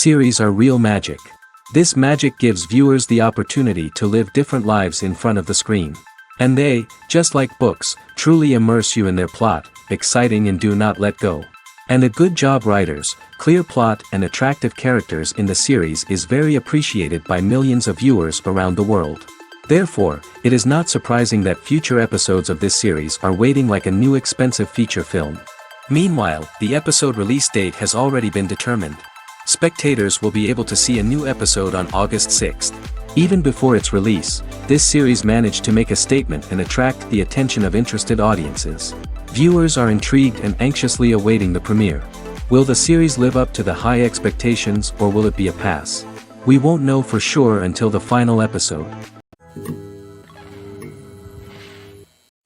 Series are real magic. This magic gives viewers the opportunity to live different lives in front of the screen. And they, just like books, truly immerse you in their plot, exciting and do not let go. And a good job writers, clear plot and attractive characters in the series is very appreciated by millions of viewers around the world. Therefore, it is not surprising that future episodes of this series are waiting like a new expensive feature film. Meanwhile, the episode release date has already been determined. Spectators will be able to see a new episode on August 6th. Even before its release, this series managed to make a statement and attract the attention of interested audiences. Viewers are intrigued and anxiously awaiting the premiere. Will the series live up to the high expectations or will it be a pass? We won't know for sure until the final episode.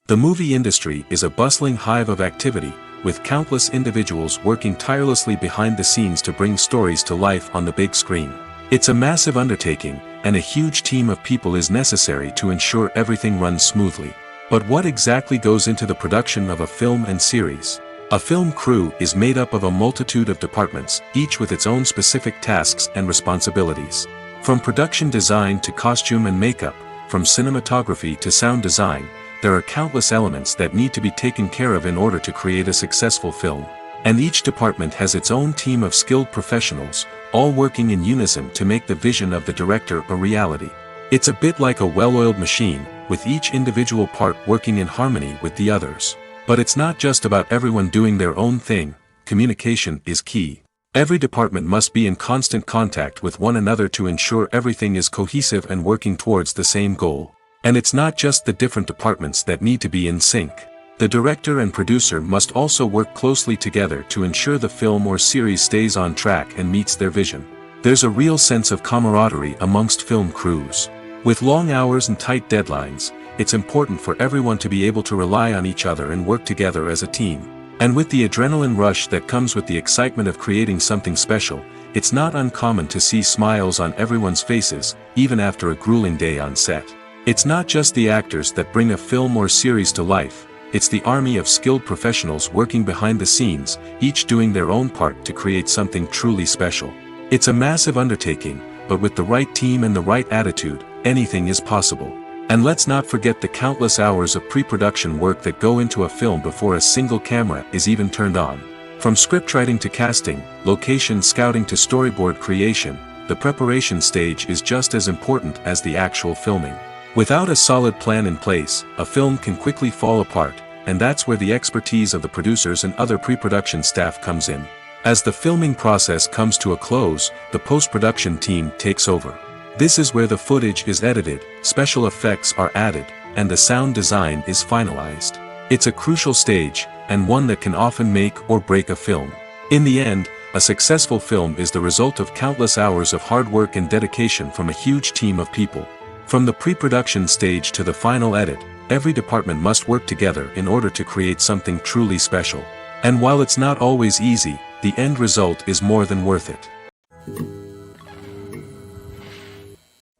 The movie industry is a bustling hive of activity, with countless individuals working tirelessly behind the scenes to bring stories to life on the big screen. It's a massive undertaking, and a huge team of people is necessary to ensure everything runs smoothly. But what exactly goes into the production of a film and series? A film crew is made up of a multitude of departments, each with its own specific tasks and responsibilities. From production design to costume and makeup, from cinematography to sound design, there are countless elements that need to be taken care of in order to create a successful film. And each department has its own team of skilled professionals, all working in unison to make the vision of the director a reality. It's a bit like a well-oiled machine, with each individual part working in harmony with the others. But it's not just about everyone doing their own thing, communication is key. Every department must be in constant contact with one another to ensure everything is cohesive and working towards the same goal. And it's not just the different departments that need to be in sync. The director and producer must also work closely together to ensure the film or series stays on track and meets their vision. There's a real sense of camaraderie amongst film crews. With long hours and tight deadlines, it's important for everyone to be able to rely on each other and work together as a team. And with the adrenaline rush that comes with the excitement of creating something special, it's not uncommon to see smiles on everyone's faces, even after a grueling day on set. It's not just the actors that bring a film or series to life, it's the army of skilled professionals working behind the scenes, each doing their own part to create something truly special. It's a massive undertaking, but with the right team and the right attitude, anything is possible. And let's not forget the countless hours of pre-production work that go into a film before a single camera is even turned on. From scriptwriting to casting, location scouting to storyboard creation, the preparation stage is just as important as the actual filming. Without a solid plan in place, a film can quickly fall apart, and that's where the expertise of the producers and other pre-production staff comes in. As the filming process comes to a close, the post-production team takes over. This is where the footage is edited, special effects are added, and the sound design is finalized. It's a crucial stage, and one that can often make or break a film. In the end, a successful film is the result of countless hours of hard work and dedication from a huge team of people. From the pre-production stage to the final edit, every department must work together in order to create something truly special. And while it's not always easy, the end result is more than worth it.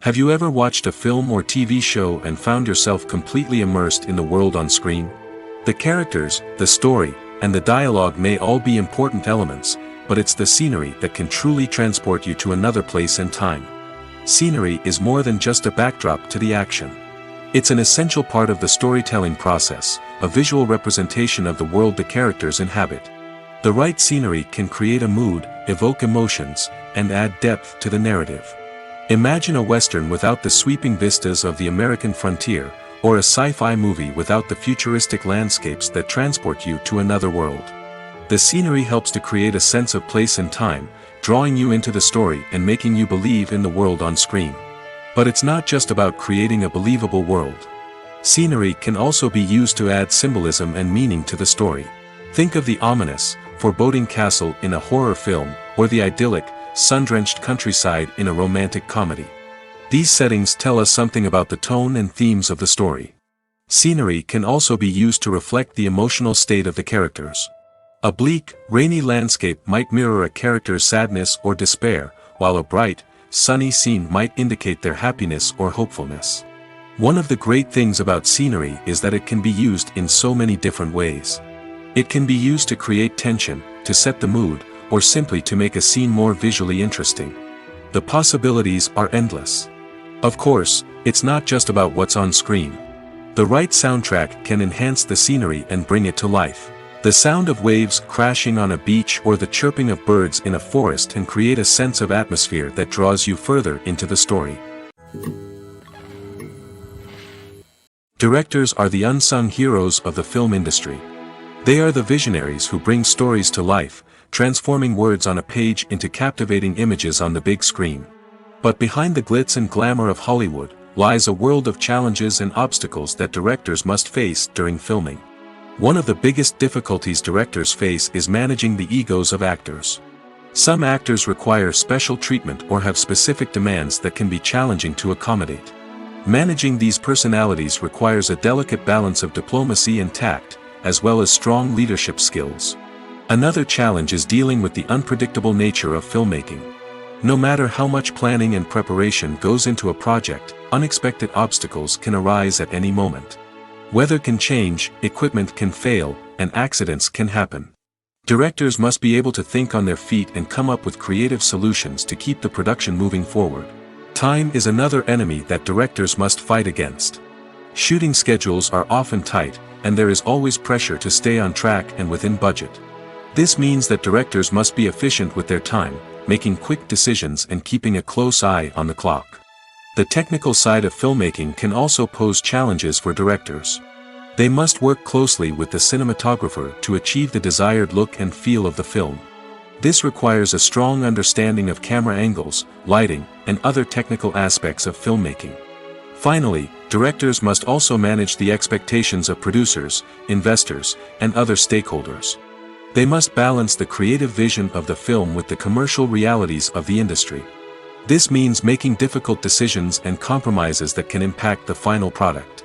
Have you ever watched a film or TV show and found yourself completely immersed in the world on screen? The characters, the story, and the dialogue may all be important elements, but it's the scenery that can truly transport you to another place and time. Scenery is more than just a backdrop to the action. It's an essential part of the storytelling process, a visual representation of the world the characters inhabit. The right scenery can create a mood, evoke emotions, and add depth to the narrative. Imagine a Western without the sweeping vistas of the American frontier, or a sci-fi movie without the futuristic landscapes that transport you to another world. The scenery helps to create a sense of place and time, drawing you into the story and making you believe in the world on screen. But it's not just about creating a believable world. Scenery can also be used to add symbolism and meaning to the story. Think of the ominous, foreboding castle in a horror film, or the idyllic, sun-drenched countryside in a romantic comedy. These settings tell us something about the tone and themes of the story. Scenery can also be used to reflect the emotional state of the characters. A bleak, rainy landscape might mirror a character's sadness or despair, while a bright, sunny scene might indicate their happiness or hopefulness. One of the great things about scenery is that it can be used in so many different ways. It can be used to create tension, to set the mood, or simply to make a scene more visually interesting. The possibilities are endless. Of course, it's not just about what's on screen. The right soundtrack can enhance the scenery and bring it to life. The sound of waves crashing on a beach or the chirping of birds in a forest can create a sense of atmosphere that draws you further into the story. Directors are the unsung heroes of the film industry. They are the visionaries who bring stories to life, transforming words on a page into captivating images on the big screen. But behind the glitz and glamour of Hollywood lies a world of challenges and obstacles that directors must face during filming. One of the biggest difficulties directors face is managing the egos of actors. Some actors require special treatment or have specific demands that can be challenging to accommodate. Managing these personalities requires a delicate balance of diplomacy and tact, as well as strong leadership skills. Another challenge is dealing with the unpredictable nature of filmmaking. No matter how much planning and preparation goes into a project, unexpected obstacles can arise at any moment. Weather can change, equipment can fail, and accidents can happen. Directors must be able to think on their feet and come up with creative solutions to keep the production moving forward. Time is another enemy that directors must fight against. Shooting schedules are often tight, and there is always pressure to stay on track and within budget. This means that directors must be efficient with their time, making quick decisions and keeping a close eye on the clock. The technical side of filmmaking can also pose challenges for directors. They must work closely with the cinematographer to achieve the desired look and feel of the film. This requires a strong understanding of camera angles, lighting, and other technical aspects of filmmaking. Finally, directors must also manage the expectations of producers, investors, and other stakeholders. They must balance the creative vision of the film with the commercial realities of the industry. This means making difficult decisions and compromises that can impact the final product.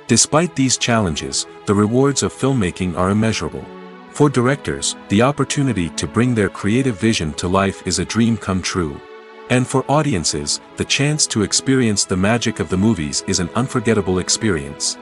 Despite these challenges, the rewards of filmmaking are immeasurable. For directors, the opportunity to bring their creative vision to life is a dream come true. And for audiences, the chance to experience the magic of the movies is an unforgettable experience.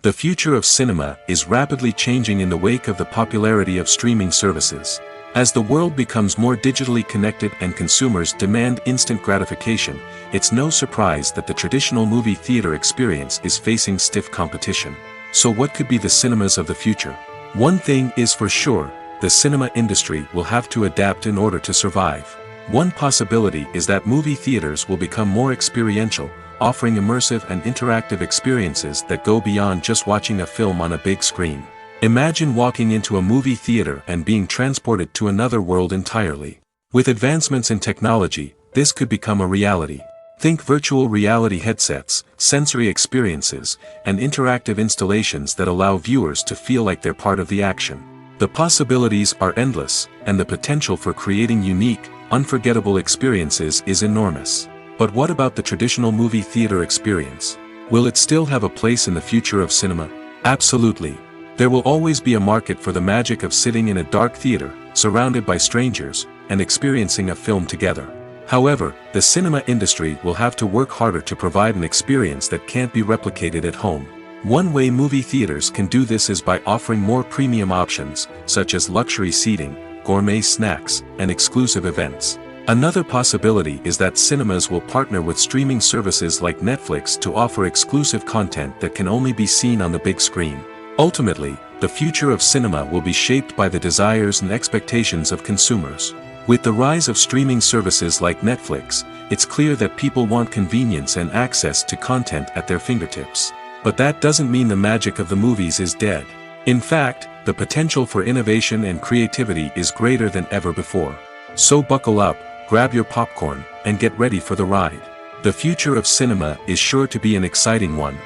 The future of cinema is rapidly changing in the wake of the popularity of streaming services. As the world becomes more digitally connected and consumers demand instant gratification, it's no surprise that the traditional movie theater experience is facing stiff competition. So what could be the cinemas of the future? One thing is for sure, the cinema industry will have to adapt in order to survive. One possibility is that movie theaters will become more experiential, offering immersive and interactive experiences that go beyond just watching a film on a big screen. Imagine walking into a movie theater and being transported to another world entirely. With advancements in technology, this could become a reality. Think virtual reality headsets, sensory experiences, and interactive installations that allow viewers to feel like they're part of the action. The possibilities are endless, and the potential for creating unique, unforgettable experiences is enormous. But what about the traditional movie theater experience? Will it still have a place in the future of cinema? Absolutely. There will always be a market for the magic of sitting in a dark theater, surrounded by strangers, and experiencing a film together. However, the cinema industry will have to work harder to provide an experience that can't be replicated at home. One way movie theaters can do this is by offering more premium options, such as luxury seating, gourmet snacks, and exclusive events. Another possibility is that cinemas will partner with streaming services like Netflix to offer exclusive content that can only be seen on the big screen. Ultimately, the future of cinema will be shaped by the desires and expectations of consumers. With the rise of streaming services like Netflix, it's clear that people want convenience and access to content at their fingertips. But that doesn't mean the magic of the movies is dead. In fact, the potential for innovation and creativity is greater than ever before. So buckle up, grab your popcorn, and get ready for the ride. The future of cinema is sure to be an exciting one.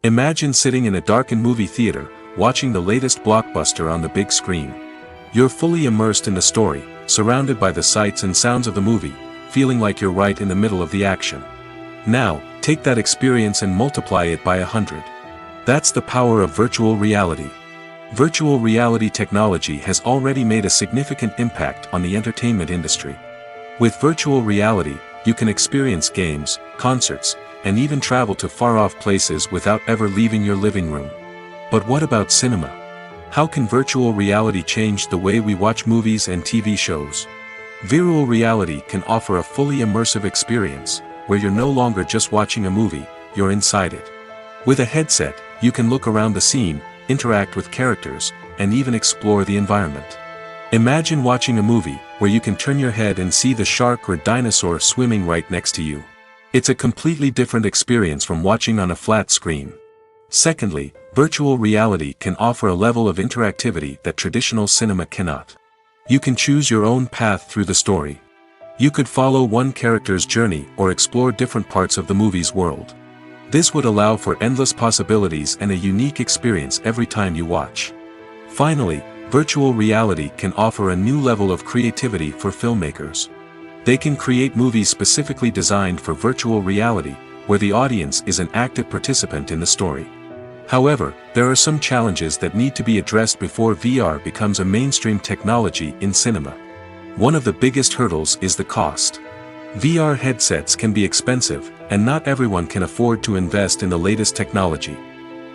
Imagine sitting in a darkened movie theater, watching the latest blockbuster on the big screen. You're fully immersed in the story, surrounded by the sights and sounds of the movie, feeling like you're right in the middle of the action. Now, take that experience and multiply it by 100. That's the power of virtual reality. Virtual reality technology has already made a significant impact on the entertainment industry. With virtual reality, you can experience games, concerts, and even travel to far-off places without ever leaving your living room. But what about cinema? How can virtual reality change the way we watch movies and TV shows? Virtual reality can offer a fully immersive experience, where you're no longer just watching a movie, you're inside it. With a headset, you can look around the scene, interact with characters, and even explore the environment. Imagine watching a movie, where you can turn your head and see the shark or dinosaur swimming right next to you. It's a completely different experience from watching on a flat screen. Secondly, virtual reality can offer a level of interactivity that traditional cinema cannot. You can choose your own path through the story. You could follow one character's journey or explore different parts of the movie's world. This would allow for endless possibilities and a unique experience every time you watch. Finally, virtual reality can offer a new level of creativity for filmmakers. They can create movies specifically designed for virtual reality, where the audience is an active participant in the story. However, there are some challenges that need to be addressed before VR becomes a mainstream technology in cinema. One of the biggest hurdles is the cost. VR headsets can be expensive, and not everyone can afford to invest in the latest technology.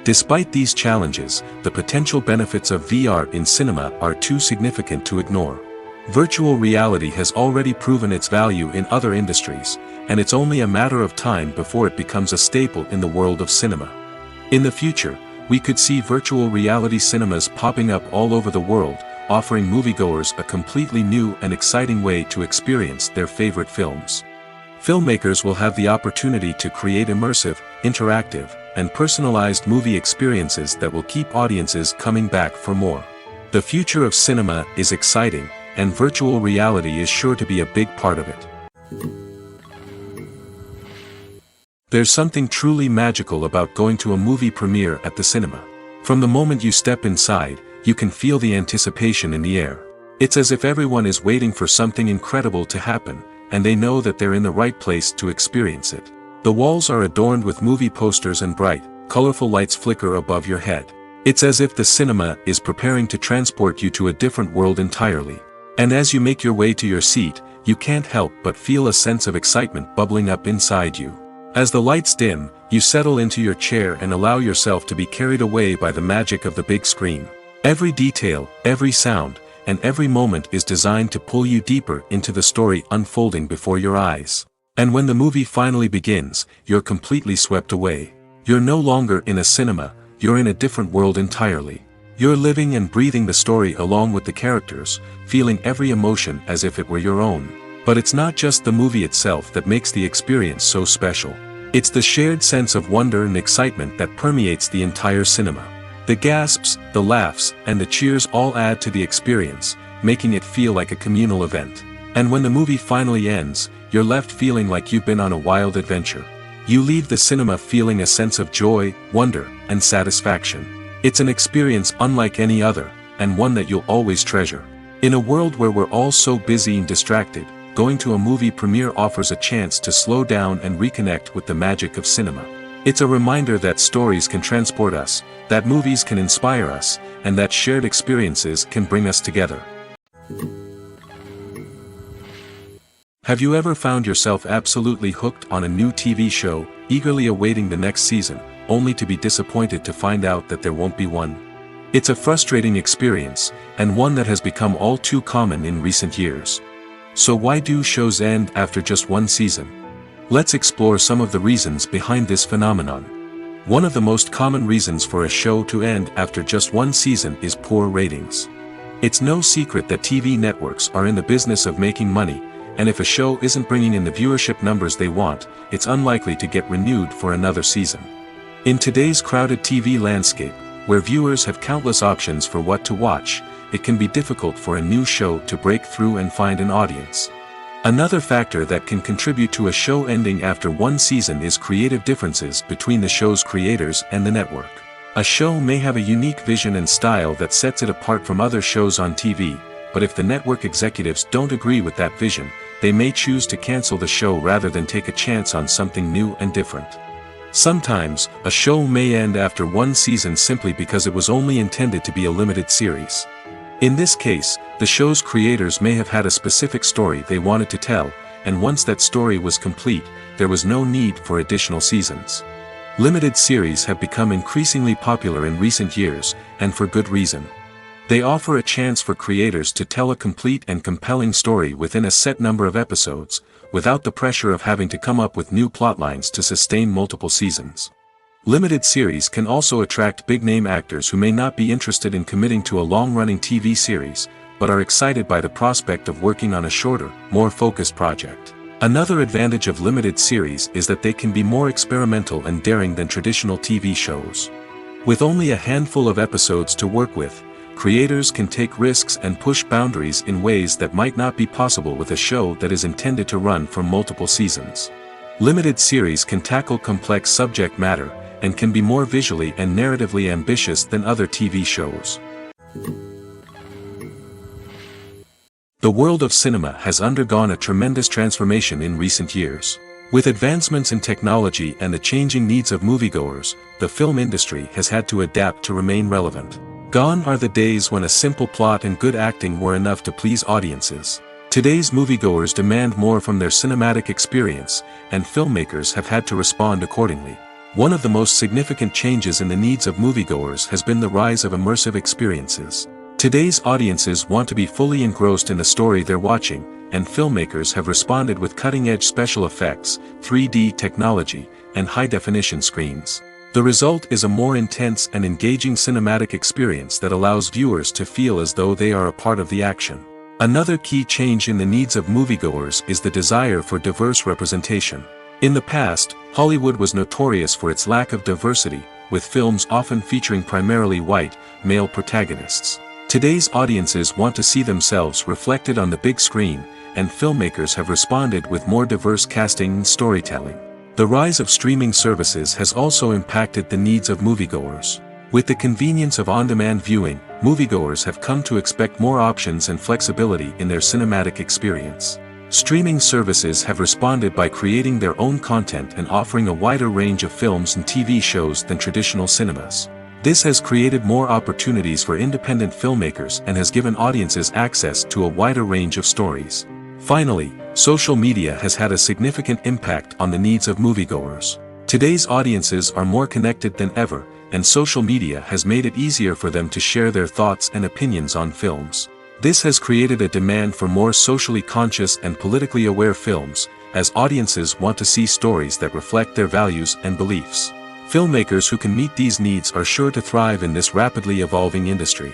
Despite these challenges, the potential benefits of VR in cinema are too significant to ignore. Virtual reality has already proven its value in other industries, and it's only a matter of time before it becomes a staple in the world of cinema. In the future, we could see virtual reality cinemas popping up all over the world, offering moviegoers a completely new and exciting way to experience their favorite films. Filmmakers will have the opportunity to create immersive, interactive, and personalized movie experiences that will keep audiences coming back for more. The future of cinema is exciting, and virtual reality is sure to be a big part of it. There's something truly magical about going to a movie premiere at the cinema. From the moment you step inside, you can feel the anticipation in the air. It's as if everyone is waiting for something incredible to happen, and they know that they're in the right place to experience it. The walls are adorned with movie posters and bright, colorful lights flicker above your head. It's as if the cinema is preparing to transport you to a different world entirely. And as you make your way to your seat, you can't help but feel a sense of excitement bubbling up inside you. As the lights dim, you settle into your chair and allow yourself to be carried away by the magic of the big screen. Every detail, every sound, and every moment is designed to pull you deeper into the story unfolding before your eyes. And when the movie finally begins, you're completely swept away. You're no longer in a cinema, you're in a different world entirely. You're living and breathing the story along with the characters, feeling every emotion as if it were your own. But it's not just the movie itself that makes the experience so special. It's the shared sense of wonder and excitement that permeates the entire cinema. The gasps, the laughs, and the cheers all add to the experience, making it feel like a communal event. And when the movie finally ends, you're left feeling like you've been on a wild adventure. You leave the cinema feeling a sense of joy, wonder, and satisfaction. It's an experience unlike any other, and one that you'll always treasure. In a world where we're all so busy and distracted, going to a movie premiere offers a chance to slow down and reconnect with the magic of cinema. It's a reminder that stories can transport us, that movies can inspire us, and that shared experiences can bring us together. Have you ever found yourself absolutely hooked on a new TV show, eagerly awaiting the next season, only to be disappointed to find out that there won't be one? It's a frustrating experience, and one that has become all too common in recent years. So why do shows end after just one season? Let's explore some of the reasons behind this phenomenon. One of the most common reasons for a show to end after just one season is poor ratings. It's no secret that TV networks are in the business of making money, and if a show isn't bringing in the viewership numbers they want, it's unlikely to get renewed for another season. In today's crowded TV landscape, where viewers have countless options for what to watch, it can be difficult for a new show to break through and find an audience. Another factor that can contribute to a show ending after one season is creative differences between the show's creators and the network. A show may have a unique vision and style that sets it apart from other shows on TV, but if the network executives don't agree with that vision, they may choose to cancel the show rather than take a chance on something new and different. Sometimes, a show may end after one season simply because it was only intended to be a limited series. In this case, the show's creators may have had a specific story they wanted to tell, and once that story was complete, there was no need for additional seasons. Limited series have become increasingly popular in recent years, and for good reason. They offer a chance for creators to tell a complete and compelling story within a set number of episodes, without the pressure of having to come up with new plotlines to sustain multiple seasons. Limited series can also attract big-name actors who may not be interested in committing to a long-running TV series, but are excited by the prospect of working on a shorter, more focused project. Another advantage of limited series is that they can be more experimental and daring than traditional TV shows. With only a handful of episodes to work with, creators can take risks and push boundaries in ways that might not be possible with a show that is intended to run for multiple seasons. Limited series can tackle complex subject matter, and can be more visually and narratively ambitious than other TV shows. The world of cinema has undergone a tremendous transformation in recent years. With advancements in technology and the changing needs of moviegoers, the film industry has had to adapt to remain relevant. Gone are the days when a simple plot and good acting were enough to please audiences. Today's moviegoers demand more from their cinematic experience, and filmmakers have had to respond accordingly. One of the most significant changes in the needs of moviegoers has been the rise of immersive experiences. Today's audiences want to be fully engrossed in the story they're watching, and filmmakers have responded with cutting-edge special effects, 3D technology, and high-definition screens. The result is a more intense and engaging cinematic experience that allows viewers to feel as though they are a part of the action. Another key change in the needs of moviegoers is the desire for diverse representation. In the past, Hollywood was notorious for its lack of diversity, with films often featuring primarily white, male protagonists. Today's audiences want to see themselves reflected on the big screen, and filmmakers have responded with more diverse casting and storytelling. The rise of streaming services has also impacted the needs of moviegoers. With the convenience of on-demand viewing, moviegoers have come to expect more options and flexibility in their cinematic experience. Streaming services have responded by creating their own content and offering a wider range of films and TV shows than traditional cinemas. This has created more opportunities for independent filmmakers and has given audiences access to a wider range of stories. Finally, social media has had a significant impact on the needs of moviegoers. Today's audiences are more connected than ever, and social media has made it easier for them to share their thoughts and opinions on films. This has created a demand for more socially conscious and politically aware films, as audiences want to see stories that reflect their values and beliefs. Filmmakers who can meet these needs are sure to thrive in this rapidly evolving industry.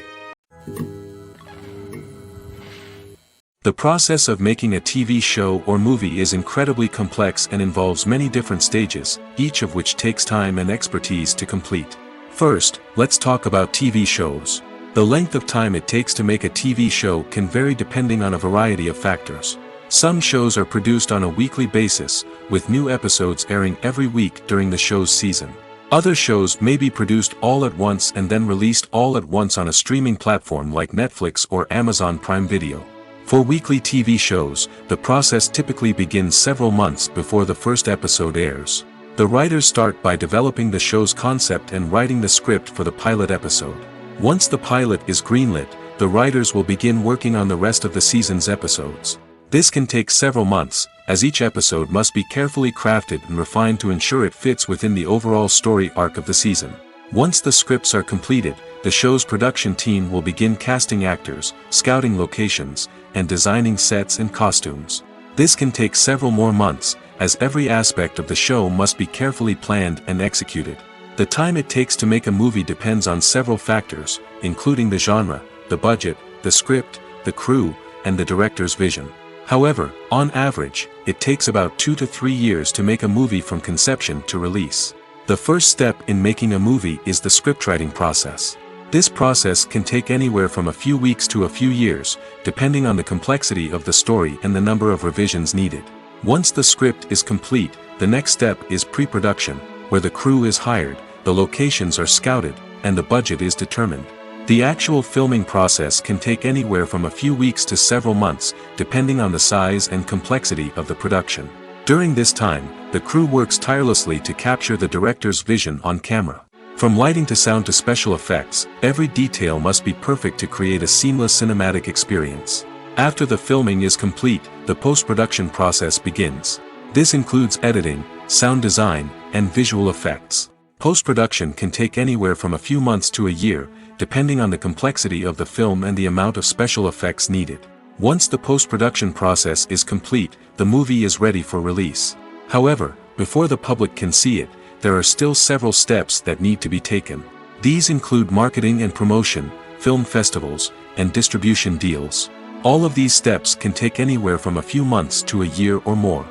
The process of making a TV show or movie is incredibly complex and involves many different stages, each of which takes time and expertise to complete. First, let's talk about TV shows. The length of time it takes to make a TV show can vary depending on a variety of factors. Some shows are produced on a weekly basis, with new episodes airing every week during the show's season. Other shows may be produced all at once and then released all at once on a streaming platform like Netflix or Amazon Prime Video. For weekly TV shows, the process typically begins several months before the first episode airs. The writers start by developing the show's concept and writing the script for the pilot episode. Once the pilot is greenlit, the writers will begin working on the rest of the season's episodes. This can take several months, as each episode must be carefully crafted and refined to ensure it fits within the overall story arc of the season. Once the scripts are completed, the show's production team will begin casting actors, scouting locations, and designing sets and costumes. This can take several more months, as every aspect of the show must be carefully planned and executed. The time it takes to make a movie depends on several factors, including the genre, the budget, the script, the crew, and the director's vision. However, on average, it takes about 2 to 3 years to make a movie from conception to release. The first step in making a movie is the scriptwriting process. This process can take anywhere from a few weeks to a few years, depending on the complexity of the story and the number of revisions needed. Once the script is complete, the next step is pre-production, where the crew is hired, the locations are scouted, and the budget is determined. The actual filming process can take anywhere from a few weeks to several months, depending on the size and complexity of the production. During this time, the crew works tirelessly to capture the director's vision on camera. From lighting to sound to special effects, every detail must be perfect to create a seamless cinematic experience. After the filming is complete, the post-production process begins. This includes editing, sound design, and visual effects. Post-production can take anywhere from a few months to a year, depending on the complexity of the film and the amount of special effects needed. Once the post-production process is complete, the movie is ready for release. However, before the public can see it, there are still several steps that need to be taken. These include marketing and promotion, film festivals, and distribution deals. All of these steps can take anywhere from a few months to a year or more.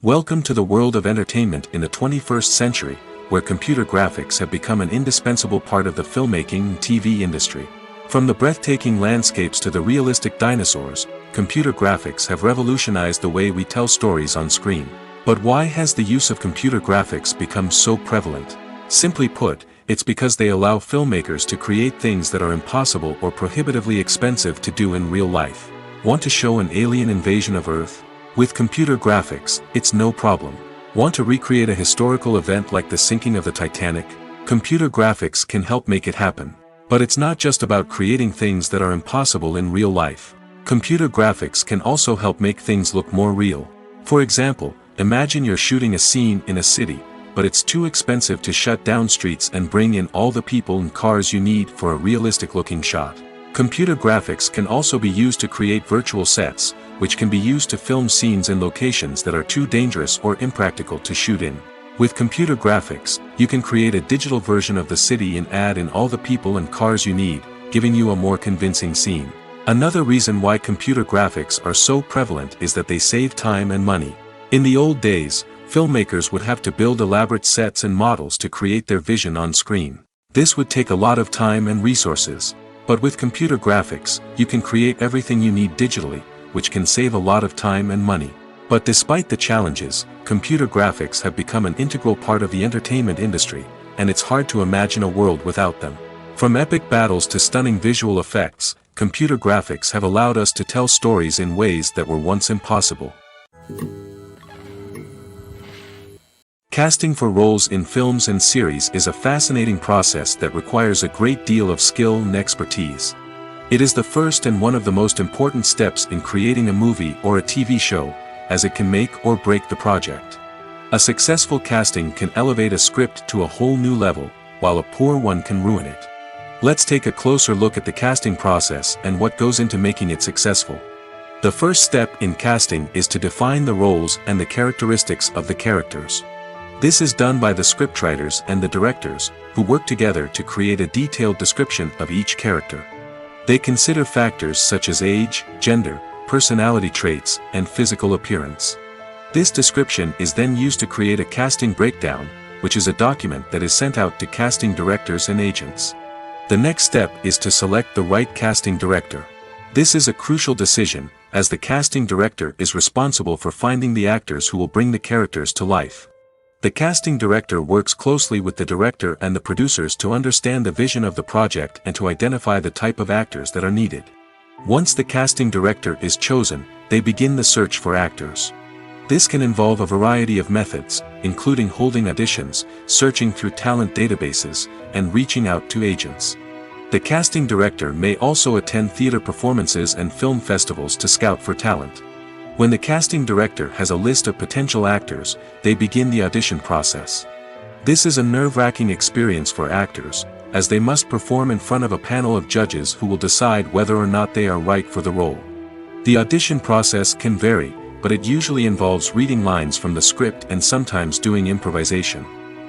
Welcome to the world of entertainment in the 21st century, where computer graphics have become an indispensable part of the filmmaking and TV industry. From the breathtaking landscapes to the realistic dinosaurs, computer graphics have revolutionized the way we tell stories on screen. But why has the use of computer graphics become so prevalent? Simply put, it's because they allow filmmakers to create things that are impossible or prohibitively expensive to do in real life. Want to show an alien invasion of Earth? With computer graphics, it's no problem. Want to recreate a historical event like the sinking of the Titanic? Computer graphics can help make it happen. But it's not just about creating things that are impossible in real life. Computer graphics can also help make things look more real. For example, imagine you're shooting a scene in a city, but it's too expensive to shut down streets and bring in all the people and cars you need for a realistic-looking shot. Computer graphics can also be used to create virtual sets, which can be used to film scenes in locations that are too dangerous or impractical to shoot in. With computer graphics, you can create a digital version of the city and add in all the people and cars you need, giving you a more convincing scene. Another reason why computer graphics are so prevalent is that they save time and money. In the old days, filmmakers would have to build elaborate sets and models to create their vision on screen. This would take a lot of time and resources. But with computer graphics, you can create everything you need digitally, which can save a lot of time and money. But despite the challenges, computer graphics have become an integral part of the entertainment industry, and it's hard to imagine a world without them. From epic battles to stunning visual effects, computer graphics have allowed us to tell stories in ways that were once impossible. Casting for roles in films and series is a fascinating process that requires a great deal of skill and expertise. It is the first and one of the most important steps in creating a movie or a TV show, as it can make or break the project. A successful casting can elevate a script to a whole new level, while a poor one can ruin it. Let's take a closer look at the casting process and what goes into making it successful. The first step in casting is to define the roles and the characteristics of the characters. This is done by the scriptwriters and the directors, who work together to create a detailed description of each character. They consider factors such as age, gender, personality traits, and physical appearance. This description is then used to create a casting breakdown, which is a document that is sent out to casting directors and agents. The next step is to select the right casting director. This is a crucial decision, as the casting director is responsible for finding the actors who will bring the characters to life. The casting director works closely with the director and the producers to understand the vision of the project and to identify the type of actors that are needed. Once the casting director is chosen, they begin the search for actors. This can involve a variety of methods, including holding auditions, searching through talent databases, and reaching out to agents. The casting director may also attend theater performances and film festivals to scout for talent. When the casting director has a list of potential actors, they begin the audition process. This is a nerve-wracking experience for actors, as they must perform in front of a panel of judges who will decide whether or not they are right for the role. The audition process can vary, but it usually involves reading lines from the script and sometimes doing improvisation.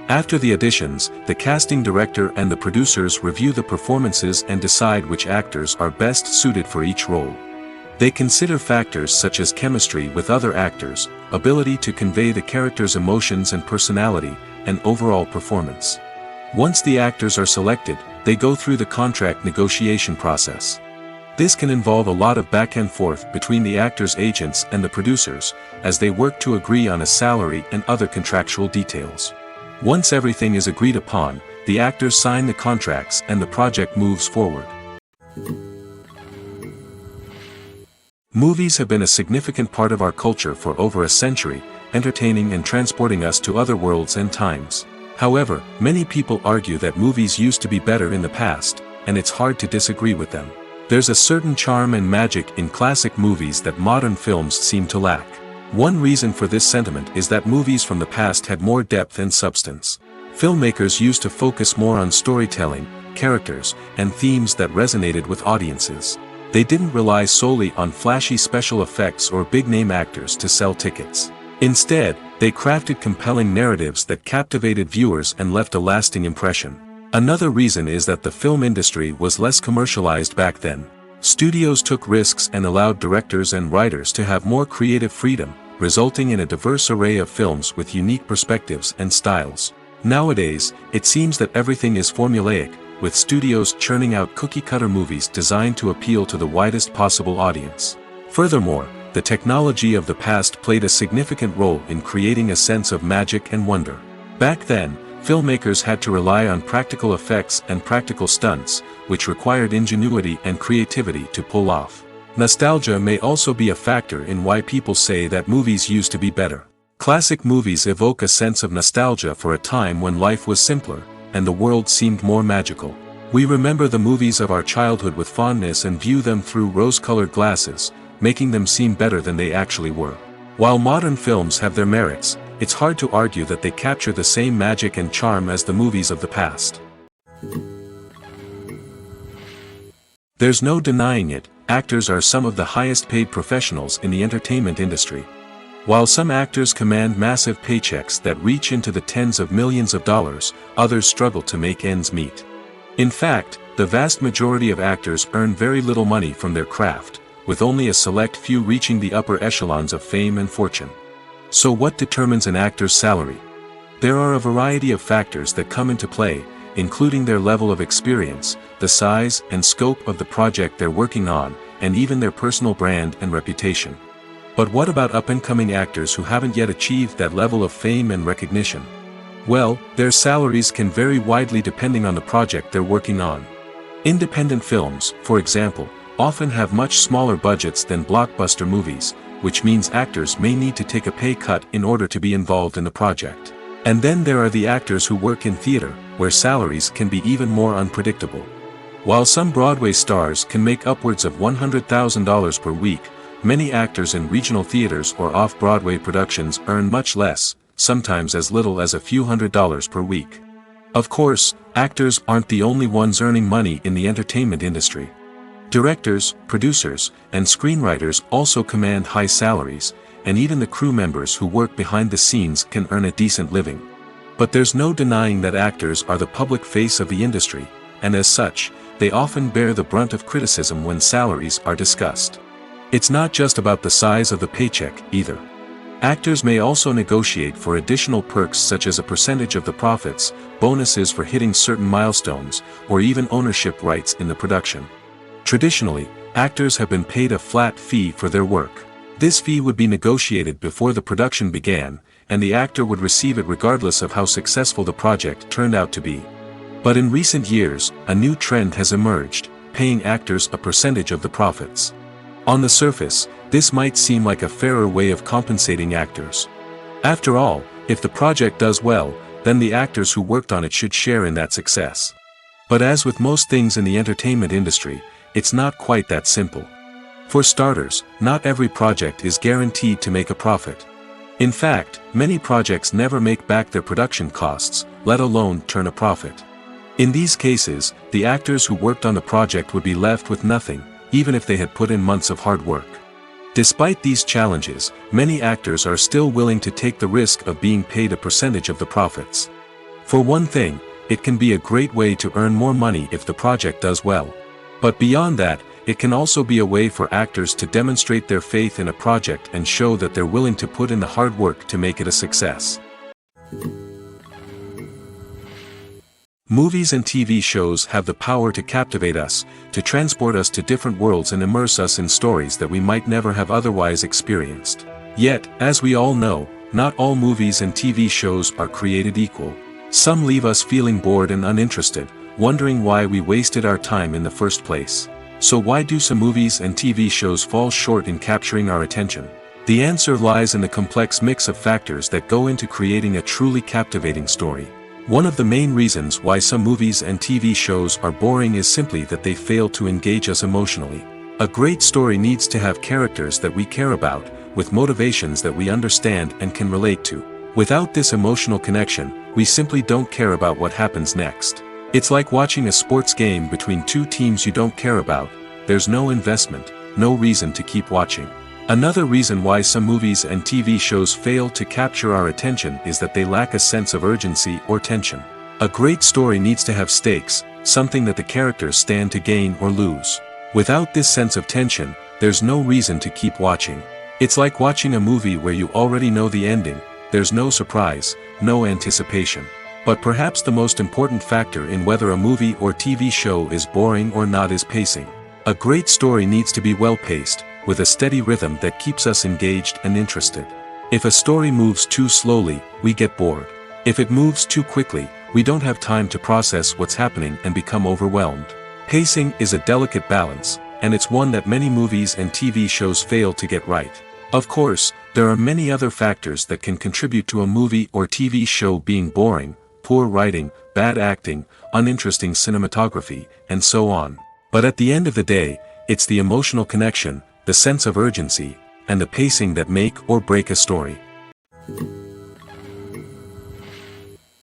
After the auditions, the casting director and the producers review the performances and decide which actors are best suited for each role. They consider factors such as chemistry with other actors, ability to convey the character's emotions and personality, and overall performance. Once the actors are selected, they go through the contract negotiation process. This can involve a lot of back and forth between the actors' agents and the producers, as they work to agree on a salary and other contractual details. Once everything is agreed upon, the actors sign the contracts and the project moves forward. Movies have been a significant part of our culture for over a century, entertaining and transporting us to other worlds and times. However, many people argue that movies used to be better in the past, and it's hard to disagree with them. There's a certain charm and magic in classic movies that modern films seem to lack. One reason for this sentiment is that movies from the past had more depth and substance. Filmmakers used to focus more on storytelling, characters, and themes that resonated with audiences. They didn't rely solely on flashy special effects or big-name actors to sell tickets. Instead, they crafted compelling narratives that captivated viewers and left a lasting impression. Another reason is that the film industry was less commercialized back then. Studios took risks and allowed directors and writers to have more creative freedom, resulting in a diverse array of films with unique perspectives and styles. Nowadays, it seems that everything is formulaic, with studios churning out cookie-cutter movies designed to appeal to the widest possible audience. Furthermore, the technology of the past played a significant role in creating a sense of magic and wonder. Back then, filmmakers had to rely on practical effects and practical stunts, which required ingenuity and creativity to pull off. Nostalgia may also be a factor in why people say that movies used to be better. Classic movies evoke a sense of nostalgia for a time when life was simpler, and the world seemed more magical. We remember the movies of our childhood with fondness and view them through rose-colored glasses, making them seem better than they actually were. While modern films have their merits, it's hard to argue that they capture the same magic and charm as the movies of the past. There's no denying it, actors are some of the highest-paid professionals in the entertainment industry. While some actors command massive paychecks that reach into the tens of millions of dollars, others struggle to make ends meet. In fact, the vast majority of actors earn very little money from their craft, with only a select few reaching the upper echelons of fame and fortune. So what determines an actor's salary? There are a variety of factors that come into play, including their level of experience, the size and scope of the project they're working on, and even their personal brand and reputation. But what about up-and-coming actors who haven't yet achieved that level of fame and recognition? Well, their salaries can vary widely depending on the project they're working on. Independent films, for example, often have much smaller budgets than blockbuster movies, which means actors may need to take a pay cut in order to be involved in the project. And then there are the actors who work in theater, where salaries can be even more unpredictable. While some Broadway stars can make upwards of $100,000 per week, many actors in regional theaters or off-Broadway productions earn much less, sometimes as little as a few $100s per week. Of course, actors aren't the only ones earning money in the entertainment industry. Directors, producers, and screenwriters also command high salaries, and even the crew members who work behind the scenes can earn a decent living. But there's no denying that actors are the public face of the industry, and as such, they often bear the brunt of criticism when salaries are discussed. It's not just about the size of the paycheck, either. Actors may also negotiate for additional perks such as a percentage of the profits, bonuses for hitting certain milestones, or even ownership rights in the production. Traditionally, actors have been paid a flat fee for their work. This fee would be negotiated before the production began, and the actor would receive it regardless of how successful the project turned out to be. But in recent years, a new trend has emerged, paying actors a percentage of the profits. On the surface, this might seem like a fairer way of compensating actors. After all, if the project does well, then the actors who worked on it should share in that success. But as with most things in the entertainment industry, it's not quite that simple. For starters, not every project is guaranteed to make a profit. In fact, many projects never make back their production costs, let alone turn a profit. In these cases, the actors who worked on the project would be left with nothing, even if they had put in months of hard work. Despite these challenges, many actors are still willing to take the risk of being paid a percentage of the profits. For one thing, it can be a great way to earn more money if the project does well. But beyond that, it can also be a way for actors to demonstrate their faith in a project and show that they're willing to put in the hard work to make it a success. Movies and TV shows have the power to captivate us, to transport us to different worlds and immerse us in stories that we might never have otherwise experienced. Yet, as we all know, not all movies and TV shows are created equal. Some leave us feeling bored and uninterested, wondering why we wasted our time in the first place. So why do some movies and TV shows fall short in capturing our attention? The answer lies in the complex mix of factors that go into creating a truly captivating story. One of the main reasons why some movies and TV shows are boring is simply that they fail to engage us emotionally. A great story needs to have characters that we care about, with motivations that we understand and can relate to. Without this emotional connection, we simply don't care about what happens next. It's like watching a sports game between two teams you don't care about. There's no investment, no reason to keep watching. Another reason why some movies and TV shows fail to capture our attention is that they lack a sense of urgency or tension. A great story needs to have stakes, something that the characters stand to gain or lose. Without this sense of tension, there's no reason to keep watching. It's like watching a movie where you already know the ending. There's no surprise, no anticipation. But perhaps the most important factor in whether a movie or TV show is boring or not is pacing. A great story needs to be well-paced, with a steady rhythm that keeps us engaged and interested. If a story moves too slowly, we get bored. If it moves too quickly, we don't have time to process what's happening and become overwhelmed. Pacing is a delicate balance, and it's one that many movies and TV shows fail to get right. Of course, there are many other factors that can contribute to a movie or TV show being boring: poor writing, bad acting, uninteresting cinematography, and so on. But at the end of the day, it's the emotional connection, the sense of urgency, and the pacing that make or break a story.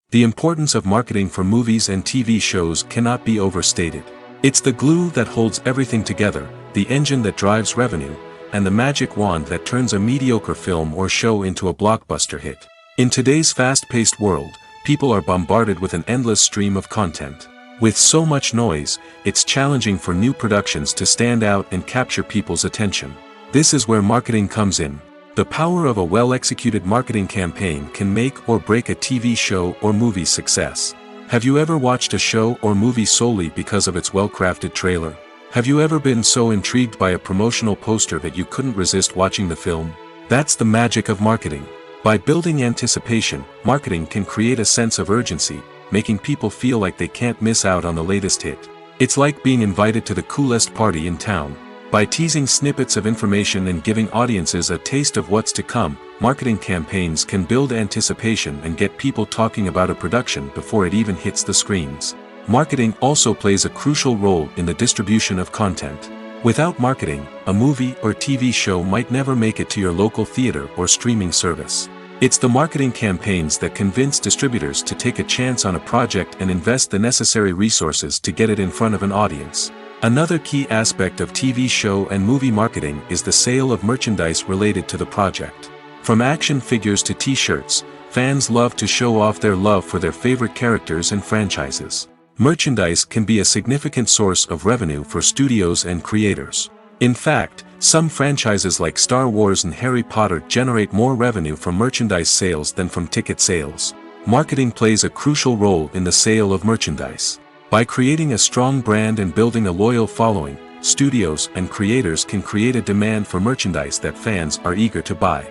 The importance of marketing for movies and TV shows cannot be overstated. It's the glue that holds everything together, the engine that drives revenue, and the magic wand that turns a mediocre film or show into a blockbuster hit. In today's fast-paced world, people are bombarded with an endless stream of content. With so much noise, it's challenging for new productions to stand out and capture people's attention. This is where marketing comes in. The power of a well-executed marketing campaign can make or break a TV show or movie's success. Have you ever watched a show or movie solely because of its well-crafted trailer? Have you ever been so intrigued by a promotional poster that you couldn't resist watching the film? That's the magic of marketing. By building anticipation, marketing can create a sense of urgency, making people feel like they can't miss out on the latest hit. It's like being invited to the coolest party in town. By teasing snippets of information and giving audiences a taste of what's to come, marketing campaigns can build anticipation and get people talking about a production before it even hits the screens. Marketing also plays a crucial role in the distribution of content. Without marketing, a movie or TV show might never make it to your local theater or streaming service. It's the marketing campaigns that convince distributors to take a chance on a project and invest the necessary resources to get it in front of an audience. Another key aspect of TV show and movie marketing is the sale of merchandise related to the project. From action figures to t-shirts, fans love to show off their love for their favorite characters and franchises. Merchandise can be a significant source of revenue for studios and creators. In fact, some franchises like Star Wars and Harry Potter generate more revenue from merchandise sales than from ticket sales. Marketing plays a crucial role in the sale of merchandise. By creating a strong brand and building a loyal following, studios and creators can create a demand for merchandise that fans are eager to buy.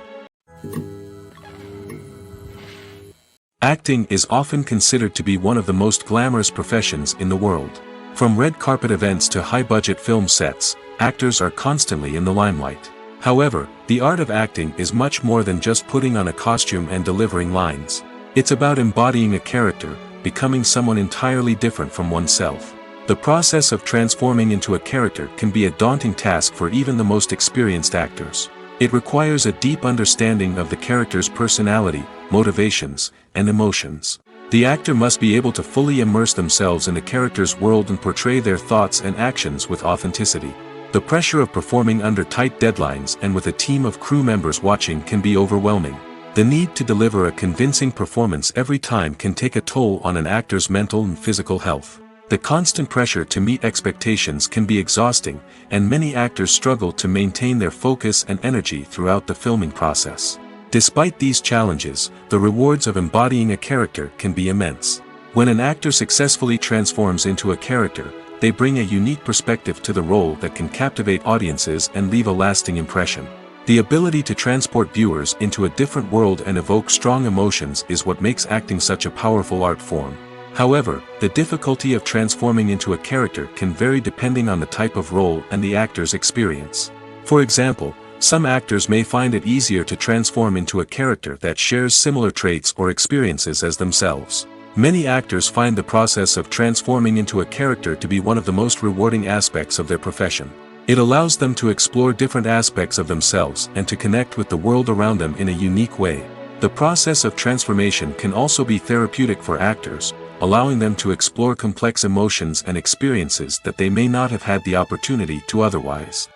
Acting is often considered to be one of the most glamorous professions in the world. From red carpet events to high-budget film sets, actors are constantly in the limelight. However, the art of acting is much more than just putting on a costume and delivering lines. It's about embodying a character, becoming someone entirely different from oneself. The process of transforming into a character can be a daunting task for even the most experienced actors. It requires a deep understanding of the character's personality, motivations, and emotions. The actor must be able to fully immerse themselves in the character's world and portray their thoughts and actions with authenticity. The pressure of performing under tight deadlines and with a team of crew members watching can be overwhelming. The need to deliver a convincing performance every time can take a toll on an actor's mental and physical health. The constant pressure to meet expectations can be exhausting, and many actors struggle to maintain their focus and energy throughout the filming process. Despite these challenges, the rewards of embodying a character can be immense. When an actor successfully transforms into a character, they bring a unique perspective to the role that can captivate audiences and leave a lasting impression. The ability to transport viewers into a different world and evoke strong emotions is what makes acting such a powerful art form. However, the difficulty of transforming into a character can vary depending on the type of role and the actor's experience. For example, some actors may find it easier to transform into a character that shares similar traits or experiences as themselves. Many actors find the process of transforming into a character to be one of the most rewarding aspects of their profession. It allows them to explore different aspects of themselves and to connect with the world around them in a unique way. The process of transformation can also be therapeutic for actors, allowing them to explore complex emotions and experiences that they may not have had the opportunity to otherwise.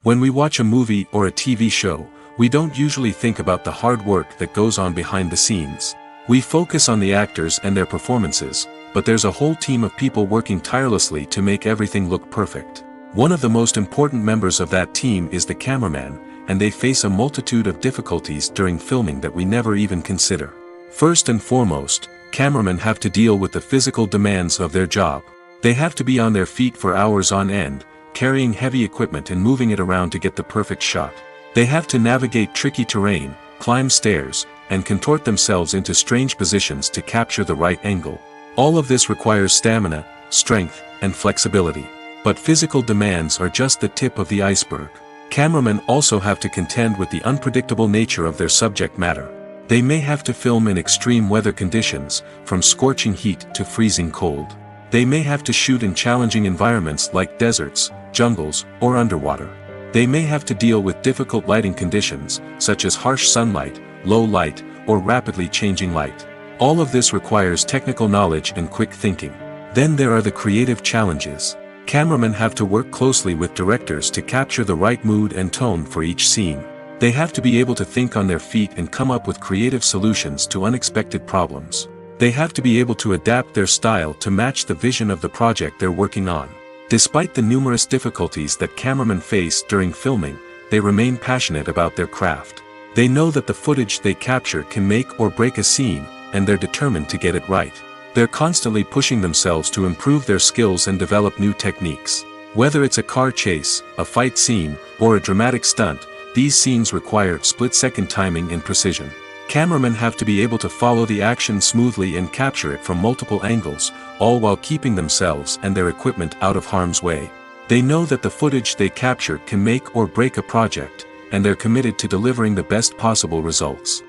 When we watch a movie or a TV show, we don't usually think about the hard work that goes on behind the scenes. We focus on the actors and their performances, but there's a whole team of people working tirelessly to make everything look perfect. One of the most important members of that team is the cameraman, and they face a multitude of difficulties during filming that we never even consider. First and foremost, cameramen have to deal with the physical demands of their job. They have to be on their feet for hours on end, carrying heavy equipment and moving it around to get the perfect shot. They have to navigate tricky terrain, climb stairs, and contort themselves into strange positions to capture the right angle. All of this requires stamina, strength, and flexibility. But physical demands are just the tip of the iceberg. Cameramen also have to contend with the unpredictable nature of their subject matter. They may have to film in extreme weather conditions, from scorching heat to freezing cold. They may have to shoot in challenging environments like deserts, jungles, or underwater. They may have to deal with difficult lighting conditions, such as harsh sunlight, low light, or rapidly changing light. All of this requires technical knowledge and quick thinking. Then there are the creative challenges. Cameramen have to work closely with directors to capture the right mood and tone for each scene. They have to be able to think on their feet and come up with creative solutions to unexpected problems. They have to be able to adapt their style to match the vision of the project they're working on. Despite the numerous difficulties that cameramen face during filming, they remain passionate about their craft. They know that the footage they capture can make or break a scene, and they're determined to get it right. They're constantly pushing themselves to improve their skills and develop new techniques. Whether it's a car chase, a fight scene, or a dramatic stunt, these scenes require split-second timing and precision. Cameramen have to be able to follow the action smoothly and capture it from multiple angles, all while keeping themselves and their equipment out of harm's way. They know that the footage they capture can make or break a project, and they're committed to delivering the best possible results.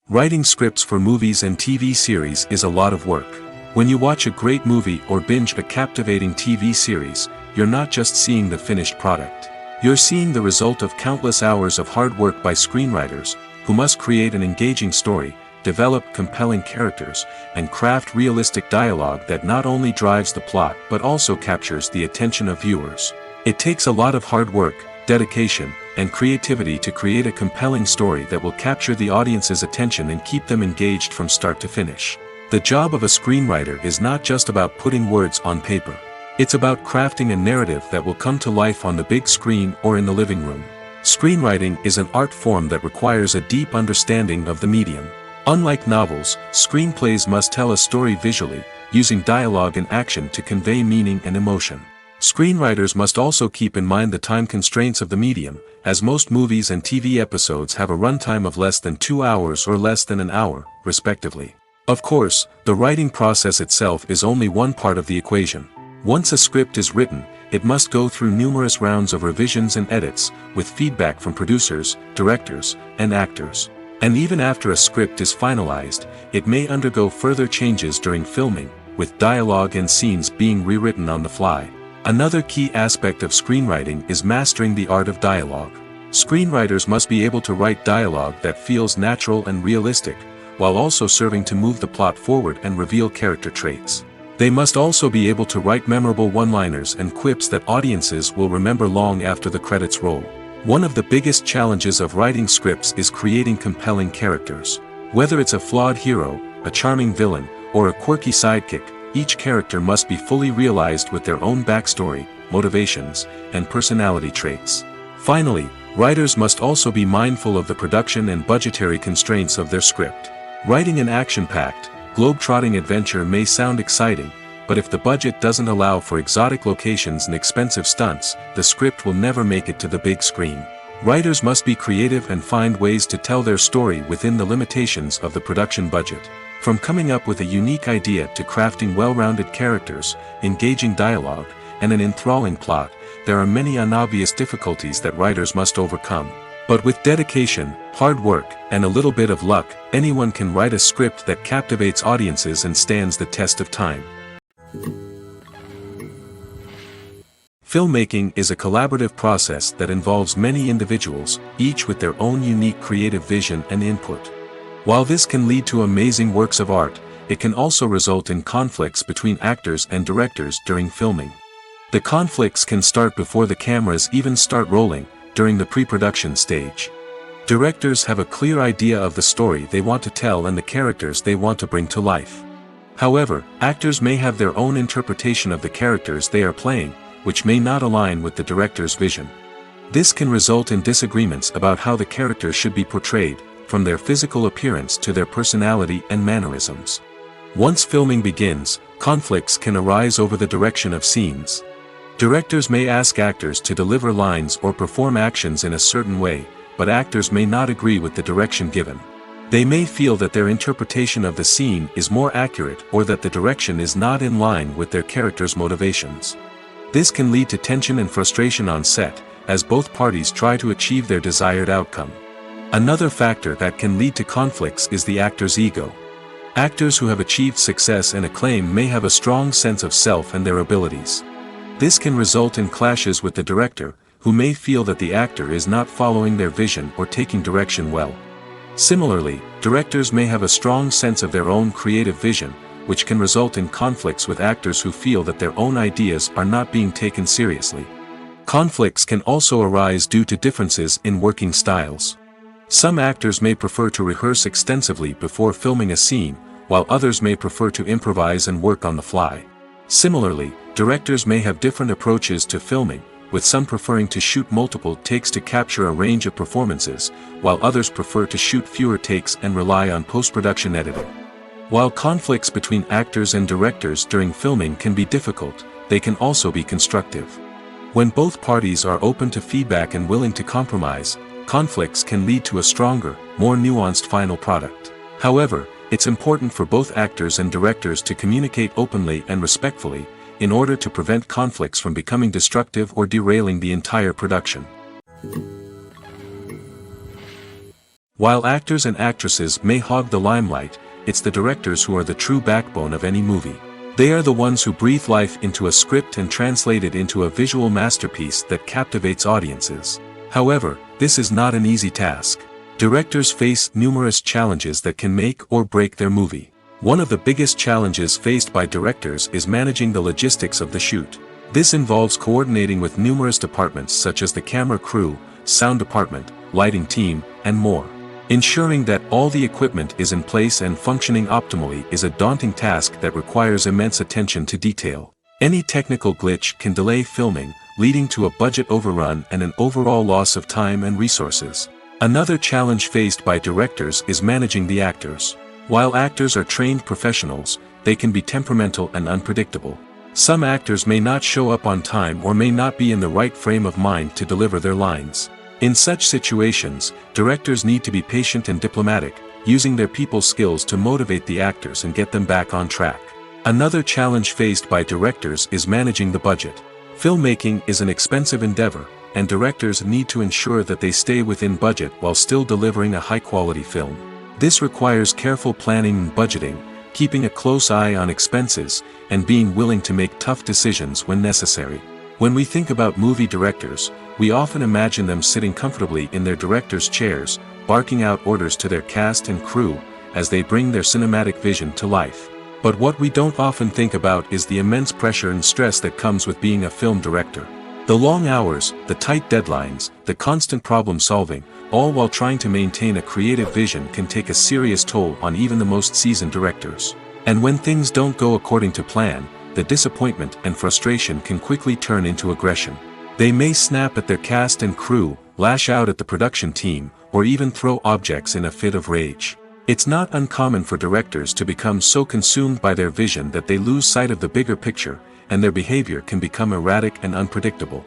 Writing scripts for movies and TV series is a lot of work. When you watch a great movie or binge a captivating TV series, you're not just seeing the finished product. You're seeing the result of countless hours of hard work by screenwriters, who must create an engaging story, develop compelling characters, and craft realistic dialogue that not only drives the plot but also captures the attention of viewers. It takes a lot of hard work, dedication, and creativity to create a compelling story that will capture the audience's attention and keep them engaged from start to finish. The job of a screenwriter is not just about putting words on paper. It's about crafting a narrative that will come to life on the big screen or in the living room. Screenwriting is an art form that requires a deep understanding of the medium. Unlike novels, screenplays must tell a story visually, using dialogue and action to convey meaning and emotion. Screenwriters must also keep in mind the time constraints of the medium, as most movies and TV episodes have a runtime of less than 2 hours or less than an hour, respectively. Of course, the writing process itself is only one part of the equation. Once a script is written, it must go through numerous rounds of revisions and edits, with feedback from producers, directors, and actors. And even after a script is finalized, it may undergo further changes during filming, with dialogue and scenes being rewritten on the fly. Another key aspect of screenwriting is mastering the art of dialogue. Screenwriters must be able to write dialogue that feels natural and realistic, while also serving to move the plot forward and reveal character traits. They must also be able to write memorable one-liners and quips that audiences will remember long after the credits roll. One of the biggest challenges of writing scripts is creating compelling characters. Whether it's a flawed hero, a charming villain, or a quirky sidekick, each character must be fully realized with their own backstory, motivations, and personality traits. Finally, writers must also be mindful of the production and budgetary constraints of their script. Writing an action-packed, globe-trotting adventure may sound exciting, but if the budget doesn't allow for exotic locations and expensive stunts, the script will never make it to the big screen. Writers must be creative and find ways to tell their story within the limitations of the production budget. From coming up with a unique idea to crafting well-rounded characters, engaging dialogue, and an enthralling plot, there are many unobvious difficulties that writers must overcome. But with dedication, hard work, and a little bit of luck, anyone can write a script that captivates audiences and stands the test of time. Filmmaking is a collaborative process that involves many individuals, each with their own unique creative vision and input. While this can lead to amazing works of art, it can also result in conflicts between actors and directors during filming. The conflicts can start before the cameras even start rolling, during the pre-production stage. Directors have a clear idea of the story they want to tell and the characters they want to bring to life. However, actors may have their own interpretation of the characters they are playing, which may not align with the director's vision. This can result in disagreements about how the characters should be portrayed, from their physical appearance to their personality and mannerisms. Once filming begins, conflicts can arise over the direction of scenes. Directors may ask actors to deliver lines or perform actions in a certain way, but actors may not agree with the direction given. They may feel that their interpretation of the scene is more accurate or that the direction is not in line with their character's motivations. This can lead to tension and frustration on set, as both parties try to achieve their desired outcome. Another factor that can lead to conflicts is the actor's ego. Actors who have achieved success and acclaim may have a strong sense of self and their abilities. This can result in clashes with the director, who may feel that the actor is not following their vision or taking direction well. Similarly, directors may have a strong sense of their own creative vision, which can result in conflicts with actors who feel that their own ideas are not being taken seriously. Conflicts can also arise due to differences in working styles. Some actors may prefer to rehearse extensively before filming a scene, while others may prefer to improvise and work on the fly. Similarly, directors may have different approaches to filming, with some preferring to shoot multiple takes to capture a range of performances, while others prefer to shoot fewer takes and rely on post-production editing. While conflicts between actors and directors during filming can be difficult, they can also be constructive. When both parties are open to feedback and willing to compromise, conflicts can lead to a stronger, more nuanced final product. However, it's important for both actors and directors to communicate openly and respectfully, in order to prevent conflicts from becoming destructive or derailing the entire production. While actors and actresses may hog the limelight, it's the directors who are the true backbone of any movie. They are the ones who breathe life into a script and translate it into a visual masterpiece that captivates audiences. However, this is not an easy task. Directors face numerous challenges that can make or break their movie. One of the biggest challenges faced by directors is managing the logistics of the shoot. This involves coordinating with numerous departments such as the camera crew, sound department, lighting team, and more. Ensuring that all the equipment is in place and functioning optimally is a daunting task that requires immense attention to detail. Any technical glitch can delay filming, leading to a budget overrun and an overall loss of time and resources. Another challenge faced by directors is managing the actors. While actors are trained professionals, they can be temperamental and unpredictable. Some actors may not show up on time or may not be in the right frame of mind to deliver their lines. In such situations, directors need to be patient and diplomatic, using their people skills to motivate the actors and get them back on track. Another challenge faced by directors is managing the budget. Filmmaking is an expensive endeavor, and directors need to ensure that they stay within budget while still delivering a high-quality film. This requires careful planning and budgeting, keeping a close eye on expenses, and being willing to make tough decisions when necessary. When we think about movie directors, we often imagine them sitting comfortably in their director's chairs, barking out orders to their cast and crew, as they bring their cinematic vision to life. But what we don't often think about is the immense pressure and stress that comes with being a film director. The long hours, the tight deadlines, the constant problem solving, all while trying to maintain a creative vision can take a serious toll on even the most seasoned directors. And when things don't go according to plan, the disappointment and frustration can quickly turn into aggression. They may snap at their cast and crew, lash out at the production team, or even throw objects in a fit of rage. It's not uncommon for directors to become so consumed by their vision that they lose sight of the bigger picture, and their behavior can become erratic and unpredictable.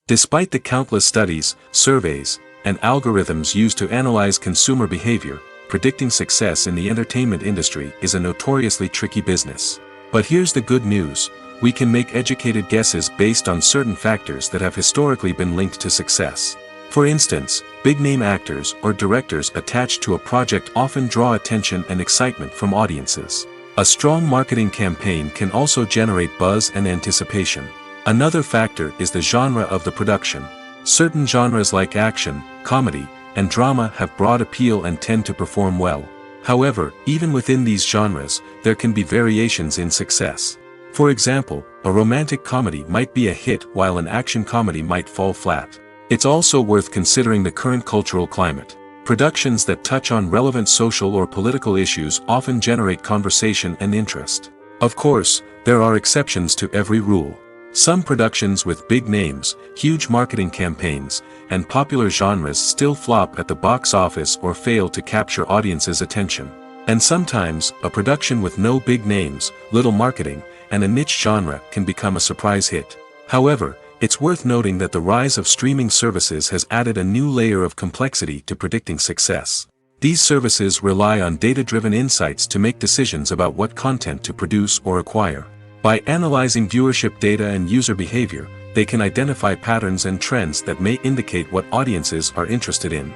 Despite the countless studies, surveys, and algorithms used to analyze consumer behavior, predicting success in the entertainment industry is a notoriously tricky business. But here's the good news: we can make educated guesses based on certain factors that have historically been linked to success. For instance, big-name actors or directors attached to a project often draw attention and excitement from audiences. A strong marketing campaign can also generate buzz and anticipation. Another factor is the genre of the production. Certain genres like action, comedy, and drama have broad appeal and tend to perform well. However, even within these genres, there can be variations in success. For example, a romantic comedy might be a hit while an action comedy might fall flat. It's also worth considering the current cultural climate. Productions that touch on relevant social or political issues often generate conversation and interest. Of course, there are exceptions to every rule. Some productions with big names, huge marketing campaigns, and popular genres still flop at the box office or fail to capture audiences' attention. And sometimes, a production with no big names, little marketing, and a niche genre can become a surprise hit. However, it's worth noting that the rise of streaming services has added a new layer of complexity to predicting success. These services rely on data-driven insights to make decisions about what content to produce or acquire. By analyzing viewership data and user behavior, they can identify patterns and trends that may indicate what audiences are interested in.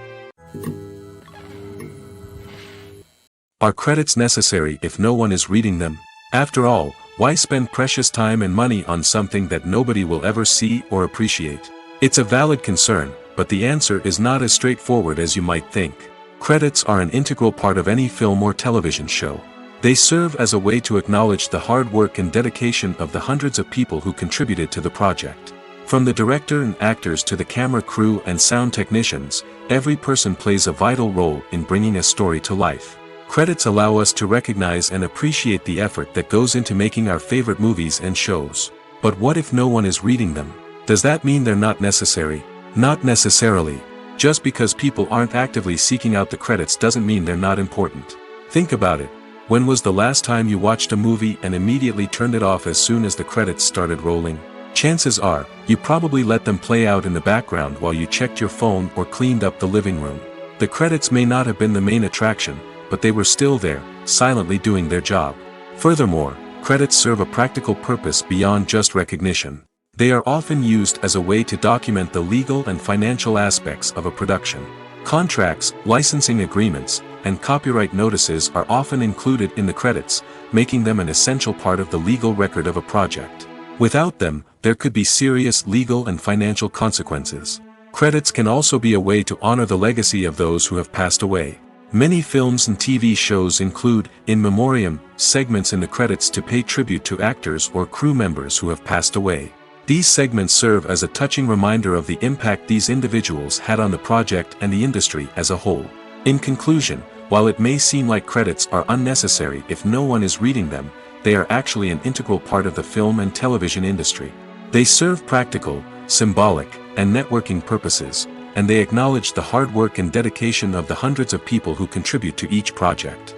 Are credits necessary if no one is reading them? After all, why spend precious time and money on something that nobody will ever see or appreciate? It's a valid concern, but the answer is not as straightforward as you might think. Credits are an integral part of any film or television show. They serve as a way to acknowledge the hard work and dedication of the hundreds of people who contributed to the project. From the director and actors to the camera crew and sound technicians, every person plays a vital role in bringing a story to life. Credits allow us to recognize and appreciate the effort that goes into making our favorite movies and shows. But what if no one is reading them? Does that mean they're not necessary? Not necessarily. Just because people aren't actively seeking out the credits doesn't mean they're not important. Think about it. When was the last time you watched a movie and immediately turned it off as soon as the credits started rolling? Chances are, you probably let them play out in the background while you checked your phone or cleaned up the living room. The credits may not have been the main attraction, but they were still there, silently doing their job. Furthermore, credits serve a practical purpose beyond just recognition. They are often used as a way to document the legal and financial aspects of a production. Contracts, licensing agreements, and copyright notices are often included in the credits, making them an essential part of the legal record of a project. Without them, there could be serious legal and financial consequences. Credits can also be a way to honor the legacy of those who have passed away. Many films and TV shows include, in memoriam, segments in the credits to pay tribute to actors or crew members who have passed away. These segments serve as a touching reminder of the impact these individuals had on the project and the industry as a whole. In conclusion, while it may seem like credits are unnecessary if no one is reading them, they are actually an integral part of the film and television industry. They serve practical, symbolic, and networking purposes, and they acknowledge the hard work and dedication of the hundreds of people who contribute to each project.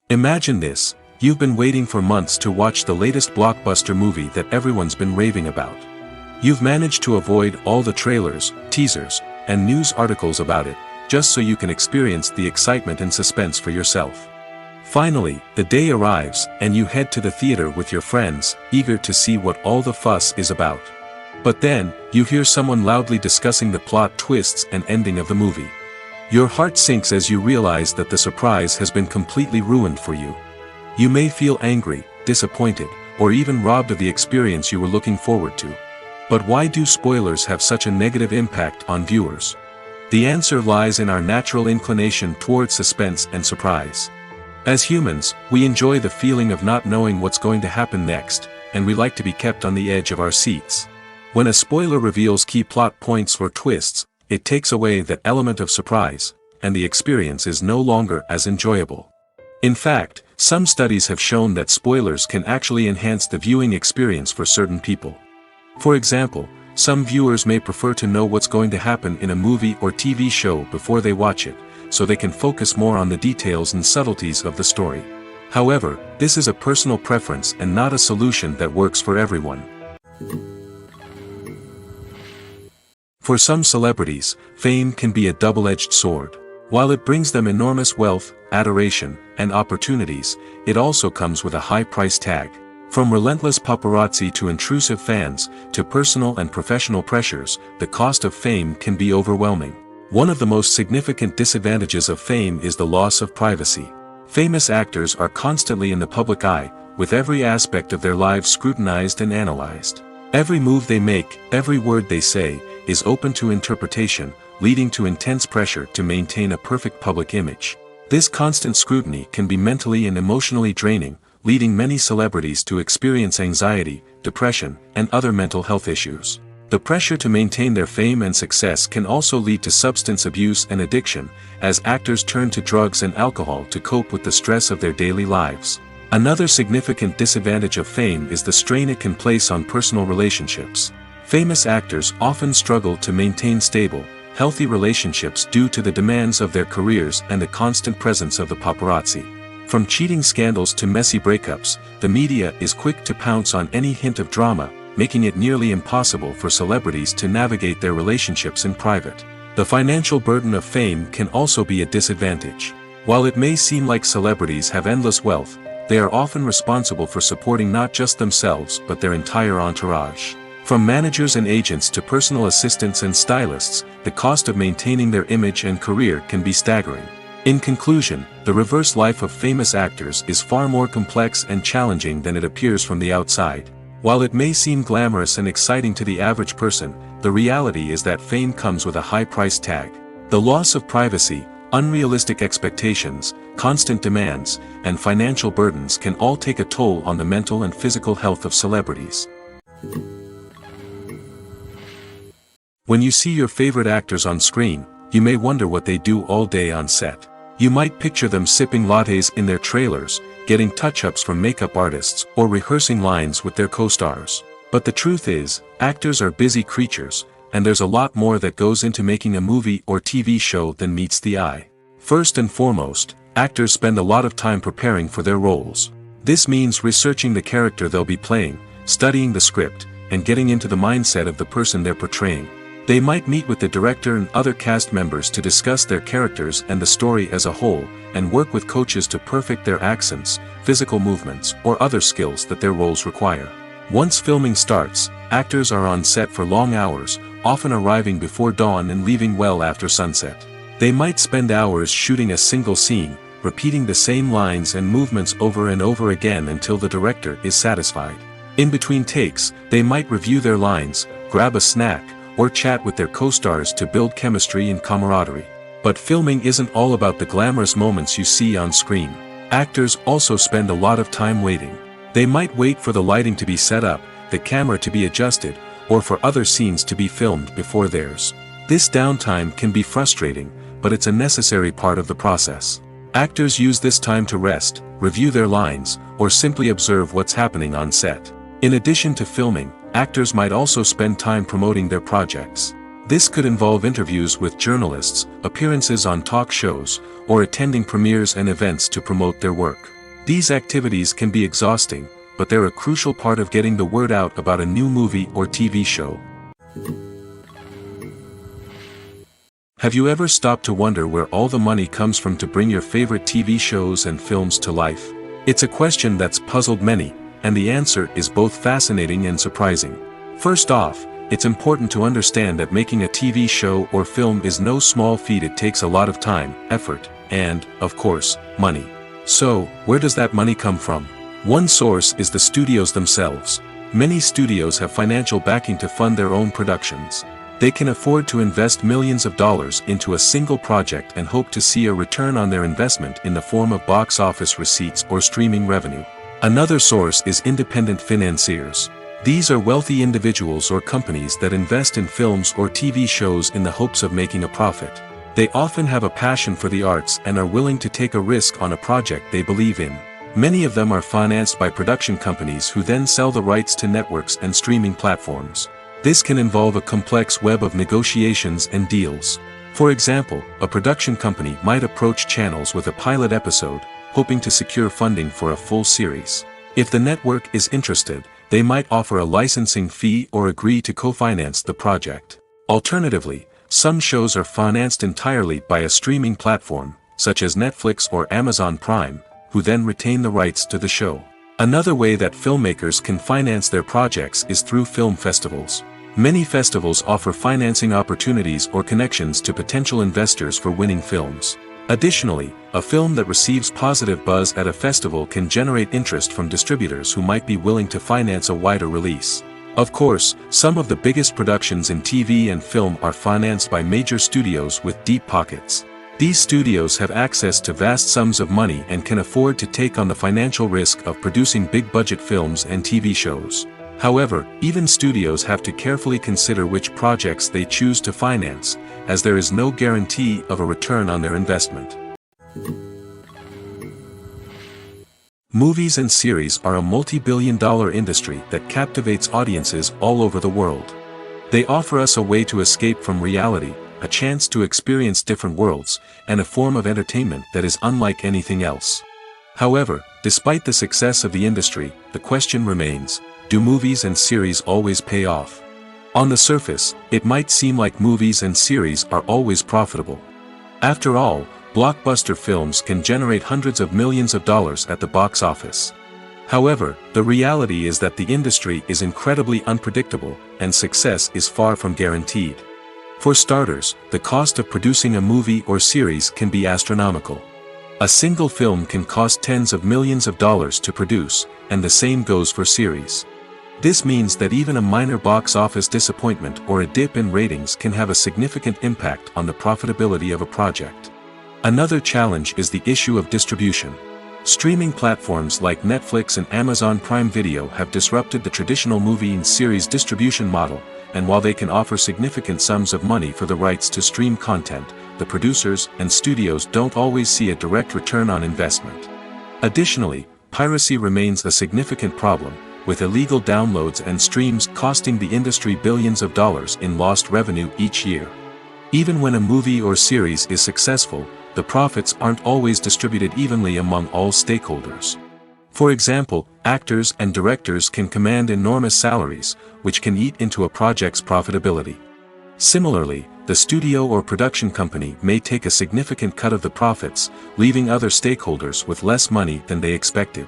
Imagine this: you've been waiting for months to watch the latest blockbuster movie that everyone's been raving about. You've managed to avoid all the trailers, teasers, and news articles about it, just so you can experience the excitement and suspense for yourself. Finally, the day arrives, and you head to the theater with your friends, eager to see what all the fuss is about. But then, you hear someone loudly discussing the plot twists and ending of the movie. Your heart sinks as you realize that the surprise has been completely ruined for you. You may feel angry, disappointed, or even robbed of the experience you were looking forward to. But why do spoilers have such a negative impact on viewers? The answer lies in our natural inclination toward suspense and surprise. As humans, we enjoy the feeling of not knowing what's going to happen next, and we like to be kept on the edge of our seats. When a spoiler reveals key plot points or twists, it takes away that element of surprise, and the experience is no longer as enjoyable. In fact, some studies have shown that spoilers can actually enhance the viewing experience for certain people. For example, some viewers may prefer to know what's going to happen in a movie or TV show before they watch it, so they can focus more on the details and subtleties of the story. However, this is a personal preference and not a solution that works for everyone. For some celebrities, fame can be a double-edged sword. While it brings them enormous wealth, adoration, and opportunities, it also comes with a high price tag. From relentless paparazzi to intrusive fans, to personal and professional pressures, the cost of fame can be overwhelming. One of the most significant disadvantages of fame is the loss of privacy. Famous actors are constantly in the public eye, with every aspect of their lives scrutinized and analyzed. Every move they make, every word they say, is open to interpretation, leading to intense pressure to maintain a perfect public image. This constant scrutiny can be mentally and emotionally draining, leading many celebrities to experience anxiety, depression, and other mental health issues. The pressure to maintain their fame and success can also lead to substance abuse and addiction, as actors turn to drugs and alcohol to cope with the stress of their daily lives. Another significant disadvantage of fame is the strain it can place on personal relationships. Famous actors often struggle to maintain stable, healthy relationships due to the demands of their careers and the constant presence of the paparazzi. From cheating scandals to messy breakups, the media is quick to pounce on any hint of drama, making it nearly impossible for celebrities to navigate their relationships in private. The financial burden of fame can also be a disadvantage. While it may seem like celebrities have endless wealth, they are often responsible for supporting not just themselves but their entire entourage. From managers and agents to personal assistants and stylists, the cost of maintaining their image and career can be staggering. In conclusion, the reverse life of famous actors is far more complex and challenging than it appears from the outside. While it may seem glamorous and exciting to the average person, the reality is that fame comes with a high price tag. The loss of privacy, unrealistic expectations, constant demands, and financial burdens can all take a toll on the mental and physical health of celebrities. When you see your favorite actors on screen, you may wonder what they do all day on set. You might picture them sipping lattes in their trailers, getting touch-ups from makeup artists, or rehearsing lines with their co-stars. But the truth is, actors are busy creatures, and there's a lot more that goes into making a movie or TV show than meets the eye. First and foremost, actors spend a lot of time preparing for their roles. This means researching the character they'll be playing, studying the script, and getting into the mindset of the person they're portraying. They might meet with the director and other cast members to discuss their characters and the story as a whole, and work with coaches to perfect their accents, physical movements, or other skills that their roles require. Once filming starts, actors are on set for long hours, often arriving before dawn and leaving well after sunset. They might spend hours shooting a single scene, repeating the same lines and movements over and over again until the director is satisfied. In between takes, they might review their lines, grab a snack, or chat with their co-stars to build chemistry and camaraderie. But filming isn't all about the glamorous moments you see on screen. Actors also spend a lot of time waiting. They might wait for the lighting to be set up, the camera to be adjusted, or for other scenes to be filmed before theirs. This downtime can be frustrating, but it's a necessary part of the process. Actors use this time to rest, review their lines, or simply observe what's happening on set. In addition to filming, actors might also spend time promoting their projects. This could involve interviews with journalists, appearances on talk shows, or attending premieres and events to promote their work. These activities can be exhausting, but they're a crucial part of getting the word out about a new movie or TV show. Have you ever stopped to wonder where all the money comes from to bring your favorite TV shows and films to life? It's a question that's puzzled many, and the answer is both fascinating and surprising. First off, it's important to understand that making a TV show or film is no small feat. It takes a lot of time, effort, and, of course, money. So, where does that money come from? One source is the studios themselves. Many studios have financial backing to fund their own productions. They can afford to invest millions of dollars into a single project and hope to see a return on their investment in the form of box office receipts or streaming revenue. Another source is independent financiers. These are wealthy individuals or companies that invest in films or TV shows in the hopes of making a profit. They often have a passion for the arts and are willing to take a risk on a project they believe in. Many of them are financed by production companies who then sell the rights to networks and streaming platforms. This can involve a complex web of negotiations and deals. For example, a production company might approach channels with a pilot episode, hoping to secure funding for a full series. If the network is interested, they might offer a licensing fee or agree to co-finance the project. Alternatively, some shows are financed entirely by a streaming platform, such as Netflix or Amazon Prime, who then retain the rights to the show. Another way that filmmakers can finance their projects is through film festivals. Many festivals offer financing opportunities or connections to potential investors for winning films. Additionally, a film that receives positive buzz at a festival can generate interest from distributors who might be willing to finance a wider release. Of course, some of the biggest productions in TV and film are financed by major studios with deep pockets. These studios have access to vast sums of money and can afford to take on the financial risk of producing big-budget films and TV shows. However, even studios have to carefully consider which projects they choose to finance, as there is no guarantee of a return on their investment. Movies and series are a multi-billion-dollar industry that captivates audiences all over the world. They offer us a way to escape from reality, a chance to experience different worlds, and a form of entertainment that is unlike anything else. However, despite the success of the industry, the question remains, do movies and series always pay off? On the surface, it might seem like movies and series are always profitable. After all, blockbuster films can generate hundreds of millions of dollars at the box office. However, the reality is that the industry is incredibly unpredictable, and success is far from guaranteed. For starters, the cost of producing a movie or series can be astronomical. A single film can cost tens of millions of dollars to produce, and the same goes for series. This means that even a minor box office disappointment or a dip in ratings can have a significant impact on the profitability of a project. Another challenge is the issue of distribution. Streaming platforms like Netflix and Amazon Prime Video have disrupted the traditional movie and series distribution model, and while they can offer significant sums of money for the rights to stream content, the producers and studios don't always see a direct return on investment. Additionally, piracy remains a significant problem, with illegal downloads and streams costing the industry billions of dollars in lost revenue each year. Even when a movie or series is successful, the profits aren't always distributed evenly among all stakeholders. For example, actors and directors can command enormous salaries, which can eat into a project's profitability. Similarly, the studio or production company may take a significant cut of the profits, leaving other stakeholders with less money than they expected.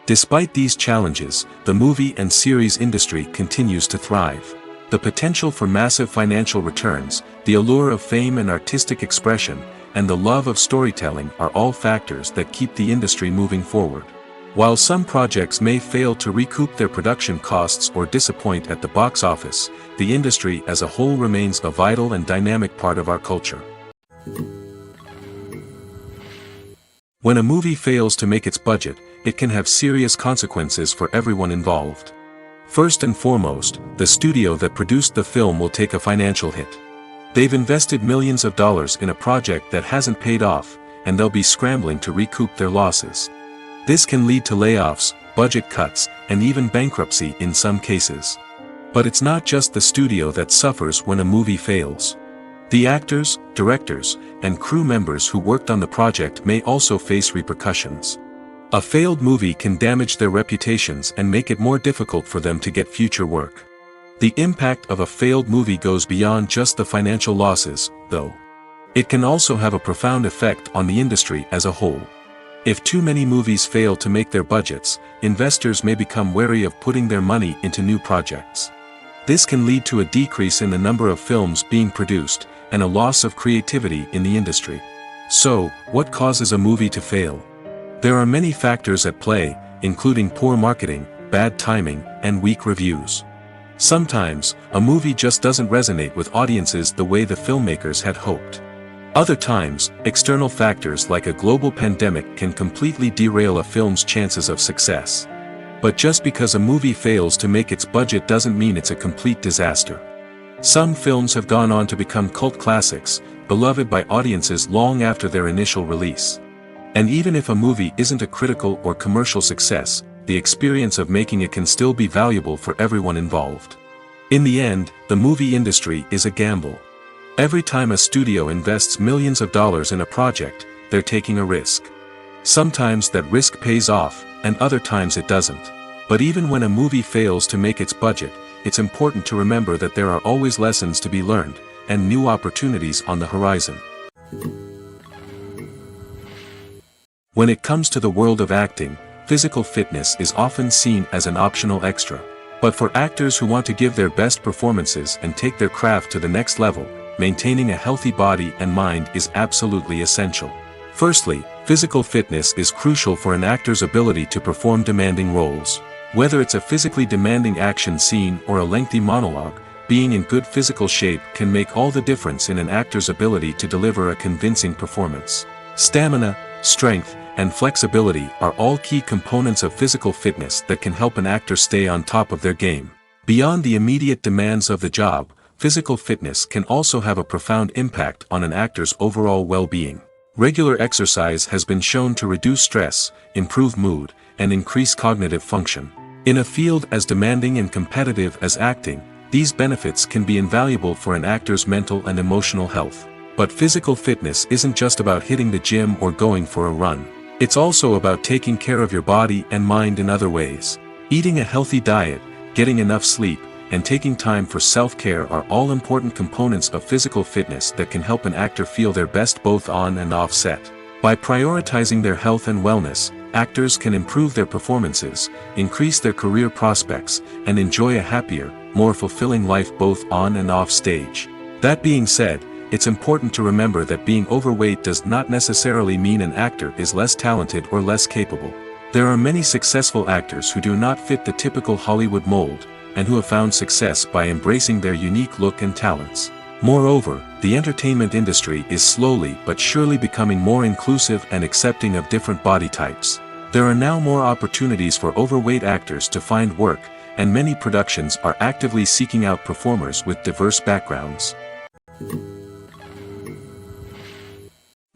Despite these challenges, the movie and series industry continues to thrive. The potential for massive financial returns, the allure of fame and artistic expression, and the love of storytelling are all factors that keep the industry moving forward. While some projects may fail to recoup their production costs or disappoint at the box office, the industry as a whole remains a vital and dynamic part of our culture. When a movie fails to make its budget, it can have serious consequences for everyone involved. First and foremost, the studio that produced the film will take a financial hit. They've invested millions of dollars in a project that hasn't paid off, and they'll be scrambling to recoup their losses. This can lead to layoffs, budget cuts, and even bankruptcy in some cases. But it's not just the studio that suffers when a movie fails. The actors, directors, and crew members who worked on the project may also face repercussions. A failed movie can damage their reputations and make it more difficult for them to get future work. The impact of a failed movie goes beyond just the financial losses, though. It can also have a profound effect on the industry as a whole. If too many movies fail to make their budgets, investors may become wary of putting their money into new projects. This can lead to a decrease in the number of films being produced, and a loss of creativity in the industry. So, what causes a movie to fail? There are many factors at play, including poor marketing, bad timing and weak reviews. Sometimes, a movie just doesn't resonate with audiences the way the filmmakers had hoped. Other times, external factors like a global pandemic can completely derail a film's chances of success. But just because a movie fails to make its budget doesn't mean it's a complete disaster. Some films have gone on to become cult classics, beloved by audiences long after their initial release. And even if a movie isn't a critical or commercial success, the experience of making it can still be valuable for everyone involved. In the end, the movie industry is a gamble. Every time a studio invests millions of dollars in a project, they're taking a risk. Sometimes that risk pays off, and other times it doesn't. But even when a movie fails to make its budget, it's important to remember that there are always lessons to be learned, and new opportunities on the horizon. When it comes to the world of acting, physical fitness is often seen as an optional extra. But for actors who want to give their best performances and take their craft to the next level, maintaining a healthy body and mind is absolutely essential. Firstly, physical fitness is crucial for an actor's ability to perform demanding roles. Whether it's a physically demanding action scene or a lengthy monologue, being in good physical shape can make all the difference in an actor's ability to deliver a convincing performance. Stamina, strength, and flexibility are all key components of physical fitness that can help an actor stay on top of their game. Beyond the immediate demands of the job, physical fitness can also have a profound impact on an actor's overall well-being. Regular exercise has been shown to reduce stress, improve mood, and increase cognitive function. In a field as demanding and competitive as acting, these benefits can be invaluable for an actor's mental and emotional health. But physical fitness isn't just about hitting the gym or going for a run. It's also about taking care of your body and mind in other ways. Eating a healthy diet, getting enough sleep, and taking time for self-care are all important components of physical fitness that can help an actor feel their best both on and off set. By prioritizing their health and wellness, actors can improve their performances, increase their career prospects, and enjoy a happier, more fulfilling life both on and off stage. That being said, it's important to remember that being overweight does not necessarily mean an actor is less talented or less capable. There are many successful actors who do not fit the typical Hollywood mold, and who have found success by embracing their unique look and talents. Moreover, the entertainment industry is slowly but surely becoming more inclusive and accepting of different body types. There are now more opportunities for overweight actors to find work, and many productions are actively seeking out performers with diverse backgrounds.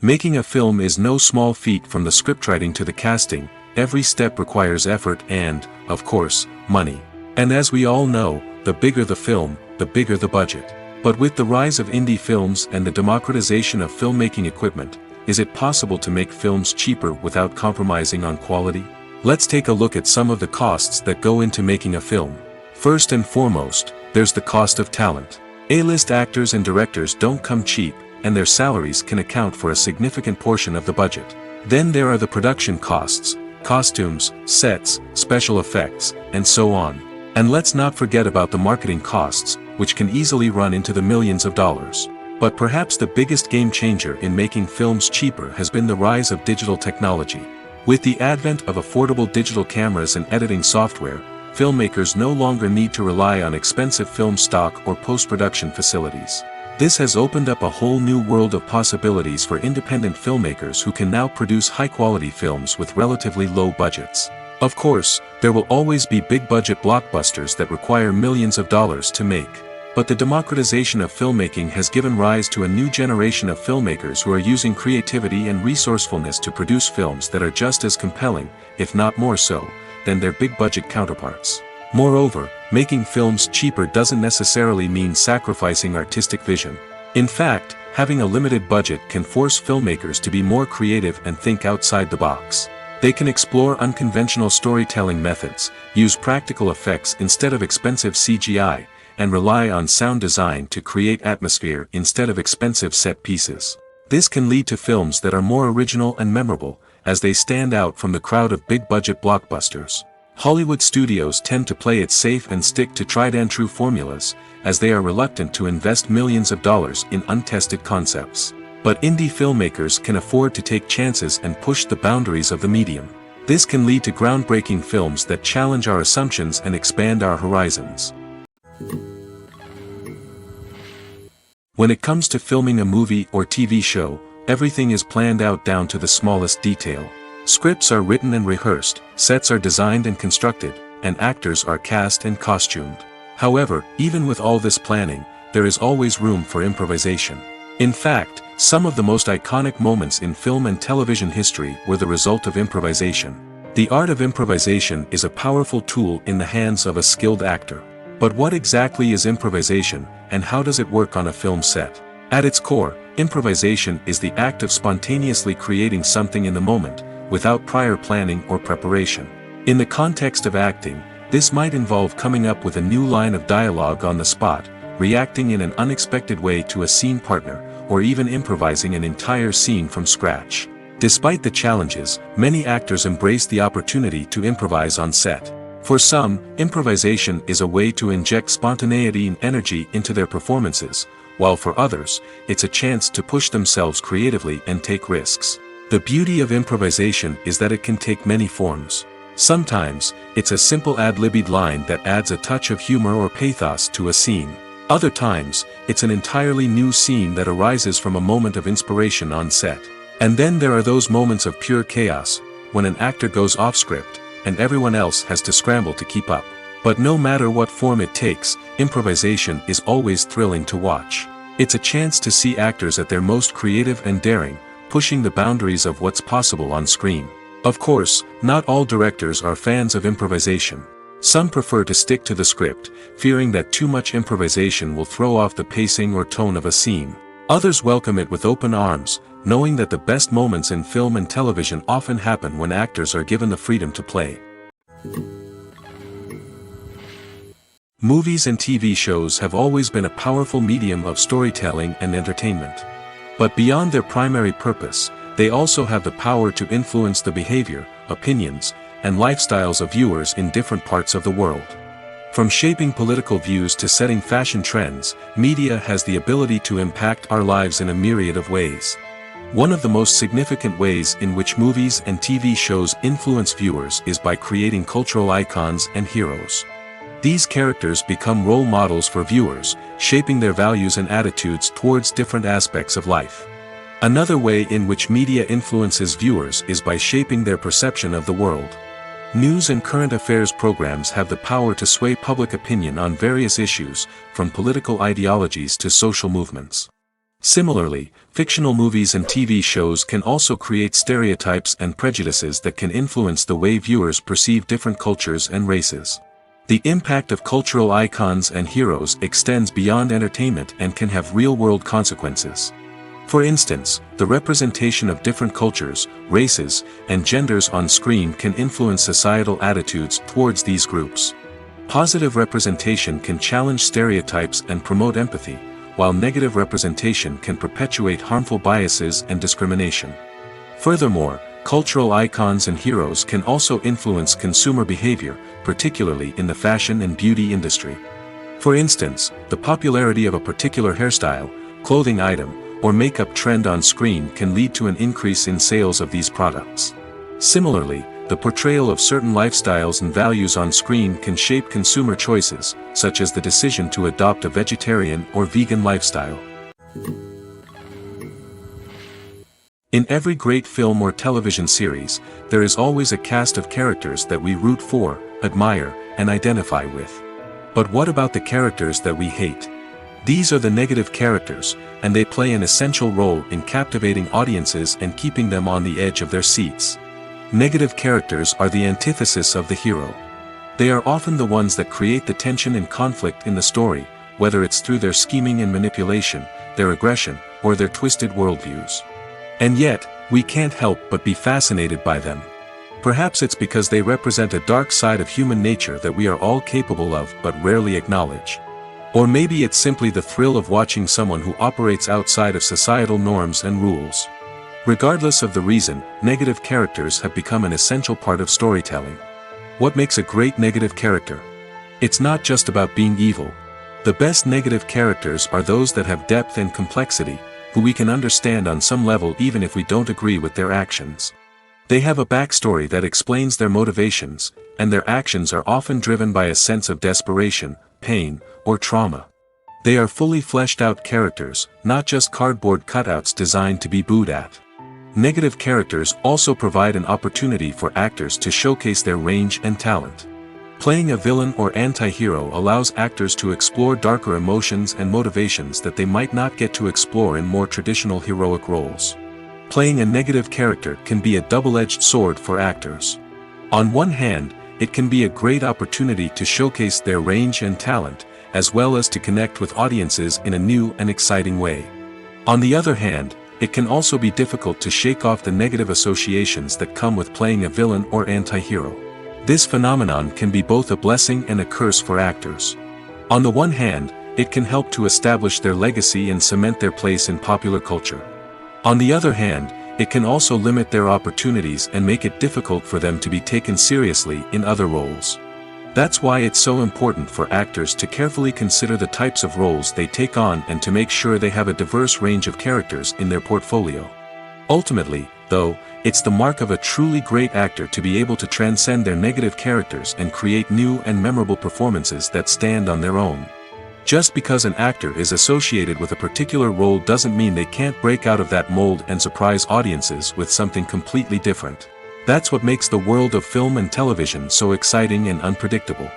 Making a film is no small feat. From the scriptwriting to the casting, every step requires effort and, of course, money. And as we all know, the bigger the film, the bigger the budget. But with the rise of indie films and the democratization of filmmaking equipment, is it possible to make films cheaper without compromising on quality? Let's take a look at some of the costs that go into making a film. First and foremost, there's the cost of talent. A-list actors and directors don't come cheap, and their salaries can account for a significant portion of the budget. Then there are the production costs, costumes, sets, special effects, and so on. And let's not forget about the marketing costs, which can easily run into the millions of dollars. But perhaps the biggest game changer in making films cheaper has been the rise of digital technology. With the advent of affordable digital cameras and editing software, filmmakers no longer need to rely on expensive film stock or post-production facilities. This has opened up a whole new world of possibilities for independent filmmakers who can now produce high-quality films with relatively low budgets. Of course, there will always be big-budget blockbusters that require millions of dollars to make. But the democratization of filmmaking has given rise to a new generation of filmmakers who are using creativity and resourcefulness to produce films that are just as compelling, if not more so, than their big-budget counterparts. Moreover, making films cheaper doesn't necessarily mean sacrificing artistic vision. In fact, having a limited budget can force filmmakers to be more creative and think outside the box. They can explore unconventional storytelling methods, use practical effects instead of expensive CGI, and rely on sound design to create atmosphere instead of expensive set pieces. This can lead to films that are more original and memorable, as they stand out from the crowd of big-budget blockbusters. Hollywood studios tend to play it safe and stick to tried-and-true formulas, as they are reluctant to invest millions of dollars in untested concepts. But indie filmmakers can afford to take chances and push the boundaries of the medium. This can lead to groundbreaking films that challenge our assumptions and expand our horizons. When it comes to filming a movie or TV show, everything is planned out down to the smallest detail. Scripts are written and rehearsed, sets are designed and constructed, and actors are cast and costumed. However, even with all this planning, there is always room for improvisation. In fact, some of the most iconic moments in film and television history were the result of improvisation. The art of improvisation is a powerful tool in the hands of a skilled actor. But what exactly is improvisation, and how does it work on a film set? At its core, improvisation is the act of spontaneously creating something in the moment, without prior planning or preparation. In the context of acting, this might involve coming up with a new line of dialogue on the spot, reacting in an unexpected way to a scene partner, or even improvising an entire scene from scratch. Despite the challenges, many actors embrace the opportunity to improvise on set. For some, improvisation is a way to inject spontaneity and energy into their performances, while for others, it's a chance to push themselves creatively and take risks. The beauty of improvisation is that it can take many forms. Sometimes, it's a simple ad-libbed line that adds a touch of humor or pathos to a scene. Other times, it's an entirely new scene that arises from a moment of inspiration on set. And then there are those moments of pure chaos, when an actor goes off script, and everyone else has to scramble to keep up. But no matter what form it takes, improvisation is always thrilling to watch. It's a chance to see actors at their most creative and daring, pushing the boundaries of what's possible on screen. Of course, not all directors are fans of improvisation. Some prefer to stick to the script, fearing that too much improvisation will throw off the pacing or tone of a scene. Others welcome it with open arms, knowing that the best moments in film and television often happen when actors are given the freedom to play. Movies and TV shows have always been a powerful medium of storytelling and entertainment. But beyond their primary purpose, they also have the power to influence the behavior, opinions, and lifestyles of viewers in different parts of the world. From shaping political views to setting fashion trends, media has the ability to impact our lives in a myriad of ways. One of the most significant ways in which movies and TV shows influence viewers is by creating cultural icons and heroes. These characters become role models for viewers, shaping their values and attitudes towards different aspects of life. Another way in which media influences viewers is by shaping their perception of the world. News and current affairs programs have the power to sway public opinion on various issues, from political ideologies to social movements. Similarly, fictional movies and TV shows can also create stereotypes and prejudices that can influence the way viewers perceive different cultures and races. The impact of cultural icons and heroes extends beyond entertainment and can have real-world consequences. For instance, the representation of different cultures, races, and genders on screen can influence societal attitudes towards these groups. Positive representation can challenge stereotypes and promote empathy, while negative representation can perpetuate harmful biases and discrimination. Furthermore, cultural icons and heroes can also influence consumer behavior, particularly in the fashion and beauty industry. For instance, the popularity of a particular hairstyle, clothing item, or makeup trend on screen can lead to an increase in sales of these products. Similarly, the portrayal of certain lifestyles and values on screen can shape consumer choices, such as the decision to adopt a vegetarian or vegan lifestyle. In every great film or television series, there is always a cast of characters that we root for, admire, and identify with. But what about the characters that we hate? These are the negative characters, and they play an essential role in captivating audiences and keeping them on the edge of their seats. Negative characters are the antithesis of the hero. They are often the ones that create the tension and conflict in the story, whether it's through their scheming and manipulation, their aggression, or their twisted worldviews. And yet, we can't help but be fascinated by them. Perhaps it's because they represent a dark side of human nature that we are all capable of but rarely acknowledge. Or maybe it's simply the thrill of watching someone who operates outside of societal norms and rules. Regardless of the reason, negative characters have become an essential part of storytelling. What makes a great negative character? It's not just about being evil. The best negative characters are those that have depth and complexity, who we can understand on some level even if we don't agree with their actions. They have a backstory that explains their motivations, and their actions are often driven by a sense of desperation, pain, or trauma. They are fully fleshed out characters, not just cardboard cutouts designed to be booed at. Negative characters also provide an opportunity for actors to showcase their range and talent. Playing a villain or anti-hero allows actors to explore darker emotions and motivations that they might not get to explore in more traditional heroic roles. Playing a negative character can be a double-edged sword for actors. On one hand, it can be a great opportunity to showcase their range and talent, as well as to connect with audiences in a new and exciting way. On the other hand, it can also be difficult to shake off the negative associations that come with playing a villain or anti-hero. This phenomenon can be both a blessing and a curse for actors. On the one hand, it can help to establish their legacy and cement their place in popular culture. On the other hand, it can also limit their opportunities and make it difficult for them to be taken seriously in other roles. That's why it's so important for actors to carefully consider the types of roles they take on and to make sure they have a diverse range of characters in their portfolio. Ultimately, though, it's the mark of a truly great actor to be able to transcend their negative characters and create new and memorable performances that stand on their own. Just because an actor is associated with a particular role doesn't mean they can't break out of that mold and surprise audiences with something completely different. That's what makes the world of film and television so exciting and unpredictable.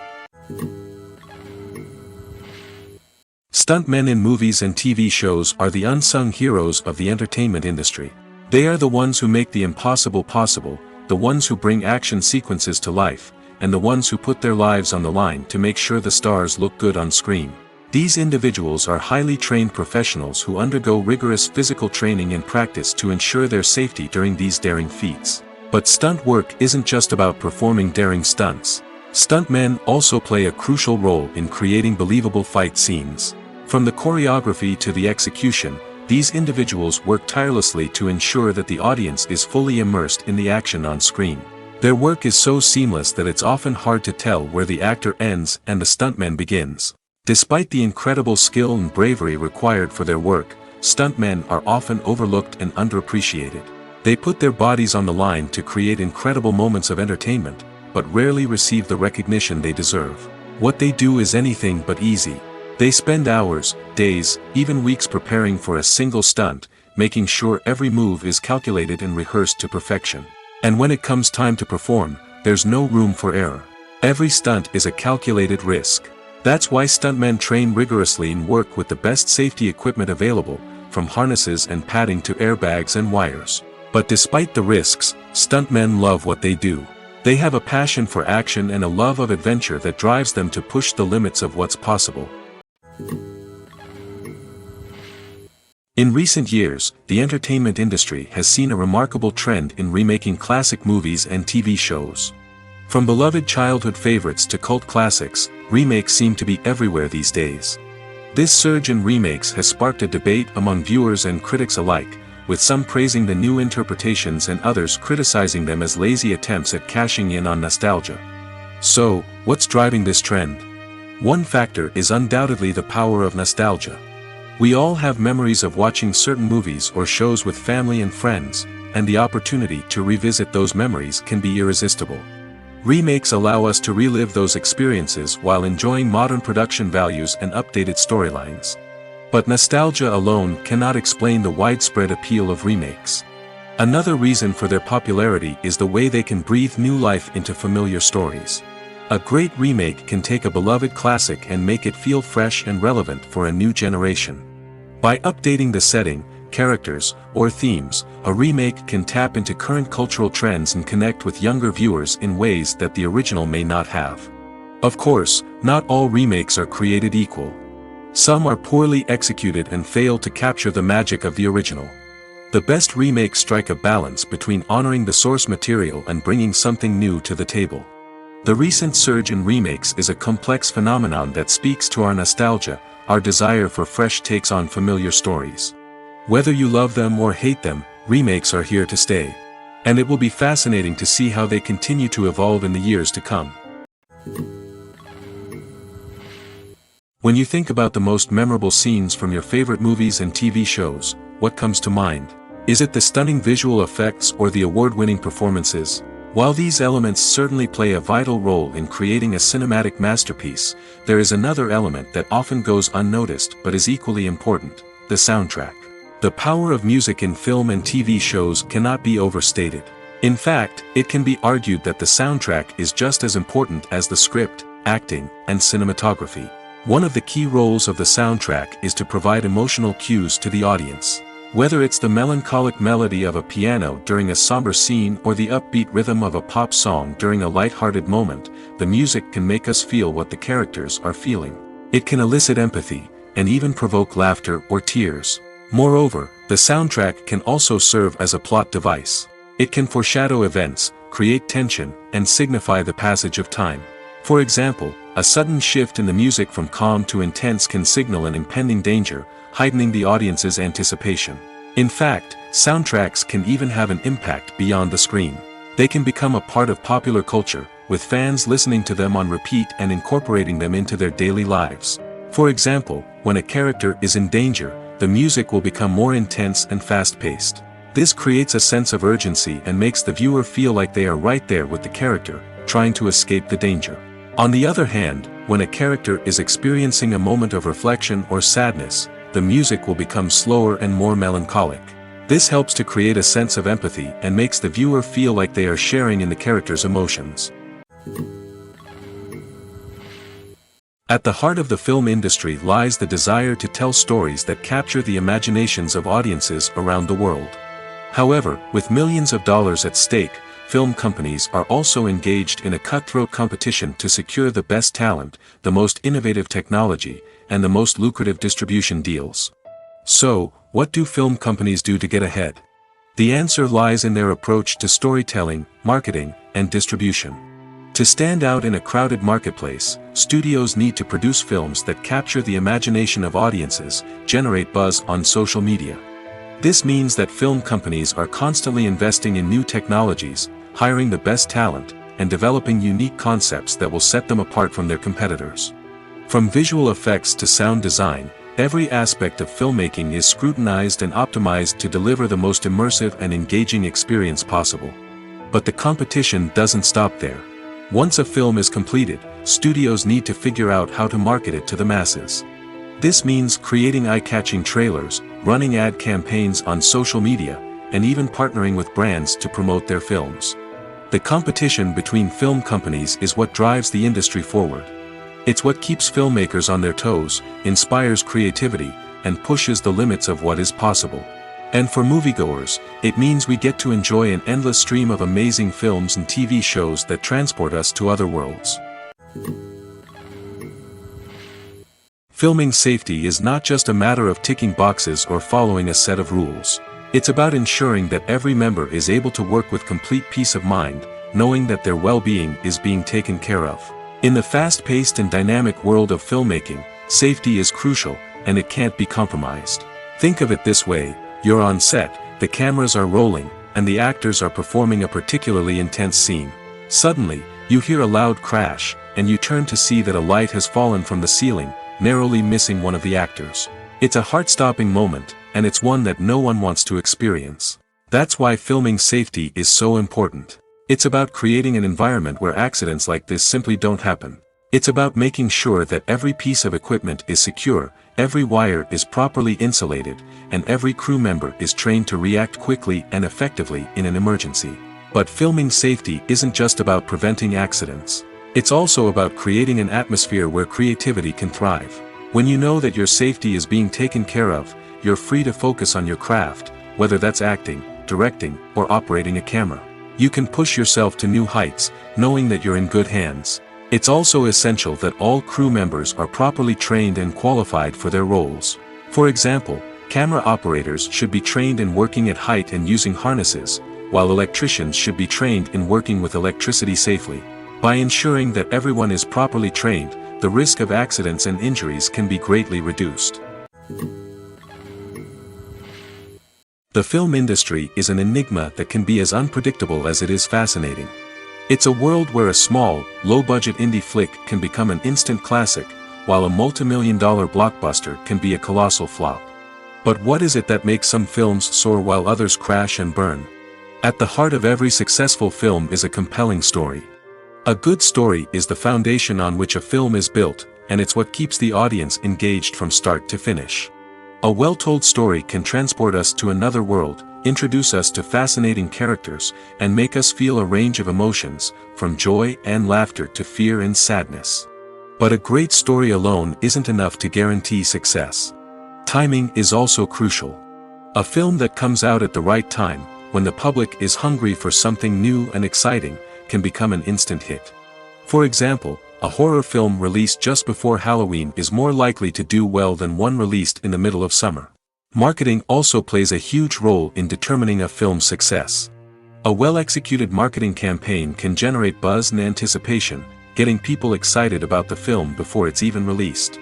Stuntmen in movies and TV shows are the unsung heroes of the entertainment industry. They are the ones who make the impossible possible, the ones who bring action sequences to life, and the ones who put their lives on the line to make sure the stars look good on screen. These individuals are highly trained professionals who undergo rigorous physical training and practice to ensure their safety during these daring feats. But stunt work isn't just about performing daring stunts. Stuntmen also play a crucial role in creating believable fight scenes. From the choreography to the execution, these individuals work tirelessly to ensure that the audience is fully immersed in the action on screen. Their work is so seamless that it's often hard to tell where the actor ends and the stuntman begins. Despite the incredible skill and bravery required for their work, stuntmen are often overlooked and underappreciated. They put their bodies on the line to create incredible moments of entertainment, but rarely receive the recognition they deserve. What they do is anything but easy. They spend hours, days, even weeks preparing for a single stunt, making sure every move is calculated and rehearsed to perfection. And when it comes time to perform, there's no room for error. Every stunt is a calculated risk. That's why stuntmen train rigorously and work with the best safety equipment available, from harnesses and padding to airbags and wires. But despite the risks, stuntmen love what they do. They have a passion for action and a love of adventure that drives them to push the limits of what's possible. In recent years, the entertainment industry has seen a remarkable trend in remaking classic movies and TV shows. From beloved childhood favorites to cult classics, remakes seem to be everywhere these days. This surge in remakes has sparked a debate among viewers and critics alike, with some praising the new interpretations and others criticizing them as lazy attempts at cashing in on nostalgia. So, what's driving this trend? One factor is undoubtedly the power of nostalgia. We all have memories of watching certain movies or shows with family and friends, and the opportunity to revisit those memories can be irresistible. Remakes allow us to relive those experiences while enjoying modern production values and updated storylines. But nostalgia alone cannot explain the widespread appeal of remakes. Another reason for their popularity is the way they can breathe new life into familiar stories. A great remake can take a beloved classic and make it feel fresh and relevant for a new generation. By updating the setting, characters, or themes, a remake can tap into current cultural trends and connect with younger viewers in ways that the original may not have. Of course, not all remakes are created equal. Some are poorly executed and fail to capture the magic of the original. The best remakes strike a balance between honoring the source material and bringing something new to the table. The recent surge in remakes is a complex phenomenon that speaks to our nostalgia, our desire for fresh takes on familiar stories. Whether you love them or hate them, remakes are here to stay. And it will be fascinating to see how they continue to evolve in the years to come. When you think about the most memorable scenes from your favorite movies and TV shows, what comes to mind? Is it the stunning visual effects or the award-winning performances? While these elements certainly play a vital role in creating a cinematic masterpiece, there is another element that often goes unnoticed but is equally important: the soundtrack. The power of music in film and TV shows cannot be overstated. In fact, it can be argued that the soundtrack is just as important as the script, acting, and cinematography. One of the key roles of the soundtrack is to provide emotional cues to the audience. Whether it's the melancholic melody of a piano during a somber scene or the upbeat rhythm of a pop song during a light-hearted moment, the music can make us feel what the characters are feeling. It can elicit empathy, and even provoke laughter or tears. Moreover, the soundtrack can also serve as a plot device. It can foreshadow events, create tension, and signify the passage of time. For example, a sudden shift in the music from calm to intense can signal an impending danger, heightening the audience's anticipation. In fact, soundtracks can even have an impact beyond the screen. They can become a part of popular culture, with fans listening to them on repeat and incorporating them into their daily lives. For example, when a character is in danger, the music will become more intense and fast-paced. This creates a sense of urgency and makes the viewer feel like they are right there with the character, trying to escape the danger. On the other hand, when a character is experiencing a moment of reflection or sadness, the music will become slower and more melancholic. This helps to create a sense of empathy and makes the viewer feel like they are sharing in the character's emotions. At the heart of the film industry lies the desire to tell stories that capture the imaginations of audiences around the world. However, with millions of dollars at stake, film companies are also engaged in a cutthroat competition to secure the best talent, the most innovative technology, and the most lucrative distribution deals. So, what do film companies do to get ahead? The answer lies in their approach to storytelling, marketing, and distribution. To stand out in a crowded marketplace, studios need to produce films that capture the imagination of audiences, generate buzz on social media. This means that film companies are constantly investing in new technologies, hiring the best talent, and developing unique concepts that will set them apart from their competitors. From visual effects to sound design, every aspect of filmmaking is scrutinized and optimized to deliver the most immersive and engaging experience possible. But the competition doesn't stop there. Once a film is completed, studios need to figure out how to market it to the masses. This means creating eye-catching trailers, running ad campaigns on social media, and even partnering with brands to promote their films. The competition between film companies is what drives the industry forward. It's what keeps filmmakers on their toes, inspires creativity, and pushes the limits of what is possible. And for moviegoers, it means we get to enjoy an endless stream of amazing films and TV shows that transport us to other worlds. Filming safety is not just a matter of ticking boxes or following a set of rules. It's about ensuring that every member is able to work with complete peace of mind, knowing that their well-being is being taken care of. In the fast-paced and dynamic world of filmmaking, safety is crucial, and it can't be compromised. Think of it this way: you're on set, the cameras are rolling, and the actors are performing a particularly intense scene. Suddenly, you hear a loud crash, and you turn to see that a light has fallen from the ceiling, narrowly missing one of the actors. It's a heart-stopping moment, and it's one that no one wants to experience. That's why filming safety is so important. It's about creating an environment where accidents like this simply don't happen. It's about making sure that every piece of equipment is secure, every wire is properly insulated, and every crew member is trained to react quickly and effectively in an emergency. But filming safety isn't just about preventing accidents. It's also about creating an atmosphere where creativity can thrive. When you know that your safety is being taken care of, you're free to focus on your craft, whether that's acting, directing, or operating a camera. You can push yourself to new heights, knowing that you're in good hands. It's also essential that all crew members are properly trained and qualified for their roles. For example, camera operators should be trained in working at height and using harnesses, while electricians should be trained in working with electricity safely. By ensuring that everyone is properly trained, the risk of accidents and injuries can be greatly reduced. The film industry is an enigma that can be as unpredictable as it is fascinating. It's a world where a small, low-budget indie flick can become an instant classic, while a multi-million-dollar blockbuster can be a colossal flop. But what is it that makes some films soar while others crash and burn? At the heart of every successful film is a compelling story. A good story is the foundation on which a film is built, and it's what keeps the audience engaged from start to finish. A well-told story can transport us to another world, introduce us to fascinating characters, and make us feel a range of emotions, from joy and laughter to fear and sadness. But a great story alone isn't enough to guarantee success. Timing is also crucial. A film that comes out at the right time, when the public is hungry for something new and exciting, can become an instant hit. For example, a horror film released just before Halloween is more likely to do well than one released in the middle of summer. Marketing also plays a huge role in determining a film's success. A well-executed marketing campaign can generate buzz and anticipation, getting people excited about the film before it's even released.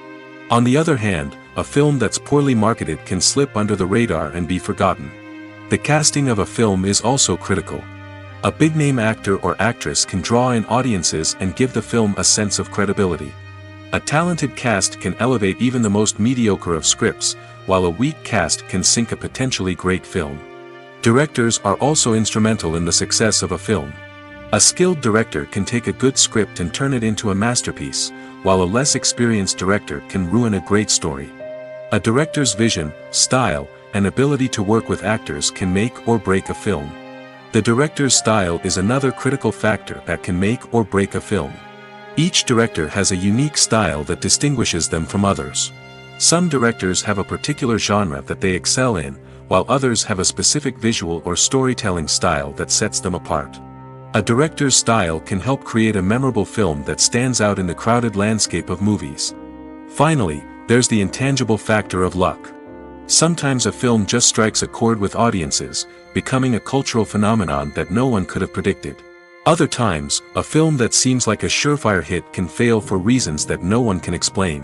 On the other hand, a film that's poorly marketed can slip under the radar and be forgotten. The casting of a film is also critical. A big-name actor or actress can draw in audiences and give the film a sense of credibility. A talented cast can elevate even the most mediocre of scripts, while a weak cast can sink a potentially great film. Directors are also instrumental in the success of a film. A skilled director can take a good script and turn it into a masterpiece, while a less experienced director can ruin a great story. A director's vision, style, and ability to work with actors can make or break a film. The director's style is another critical factor that can make or break a film. Each director has a unique style that distinguishes them from others. Some directors have a particular genre that they excel in, while others have a specific visual or storytelling style that sets them apart. A director's style can help create a memorable film that stands out in the crowded landscape of movies. Finally, there's the intangible factor of luck. Sometimes a film just strikes a chord with audiences, becoming a cultural phenomenon that no one could have predicted. Other times, a film that seems like a surefire hit can fail for reasons that no one can explain.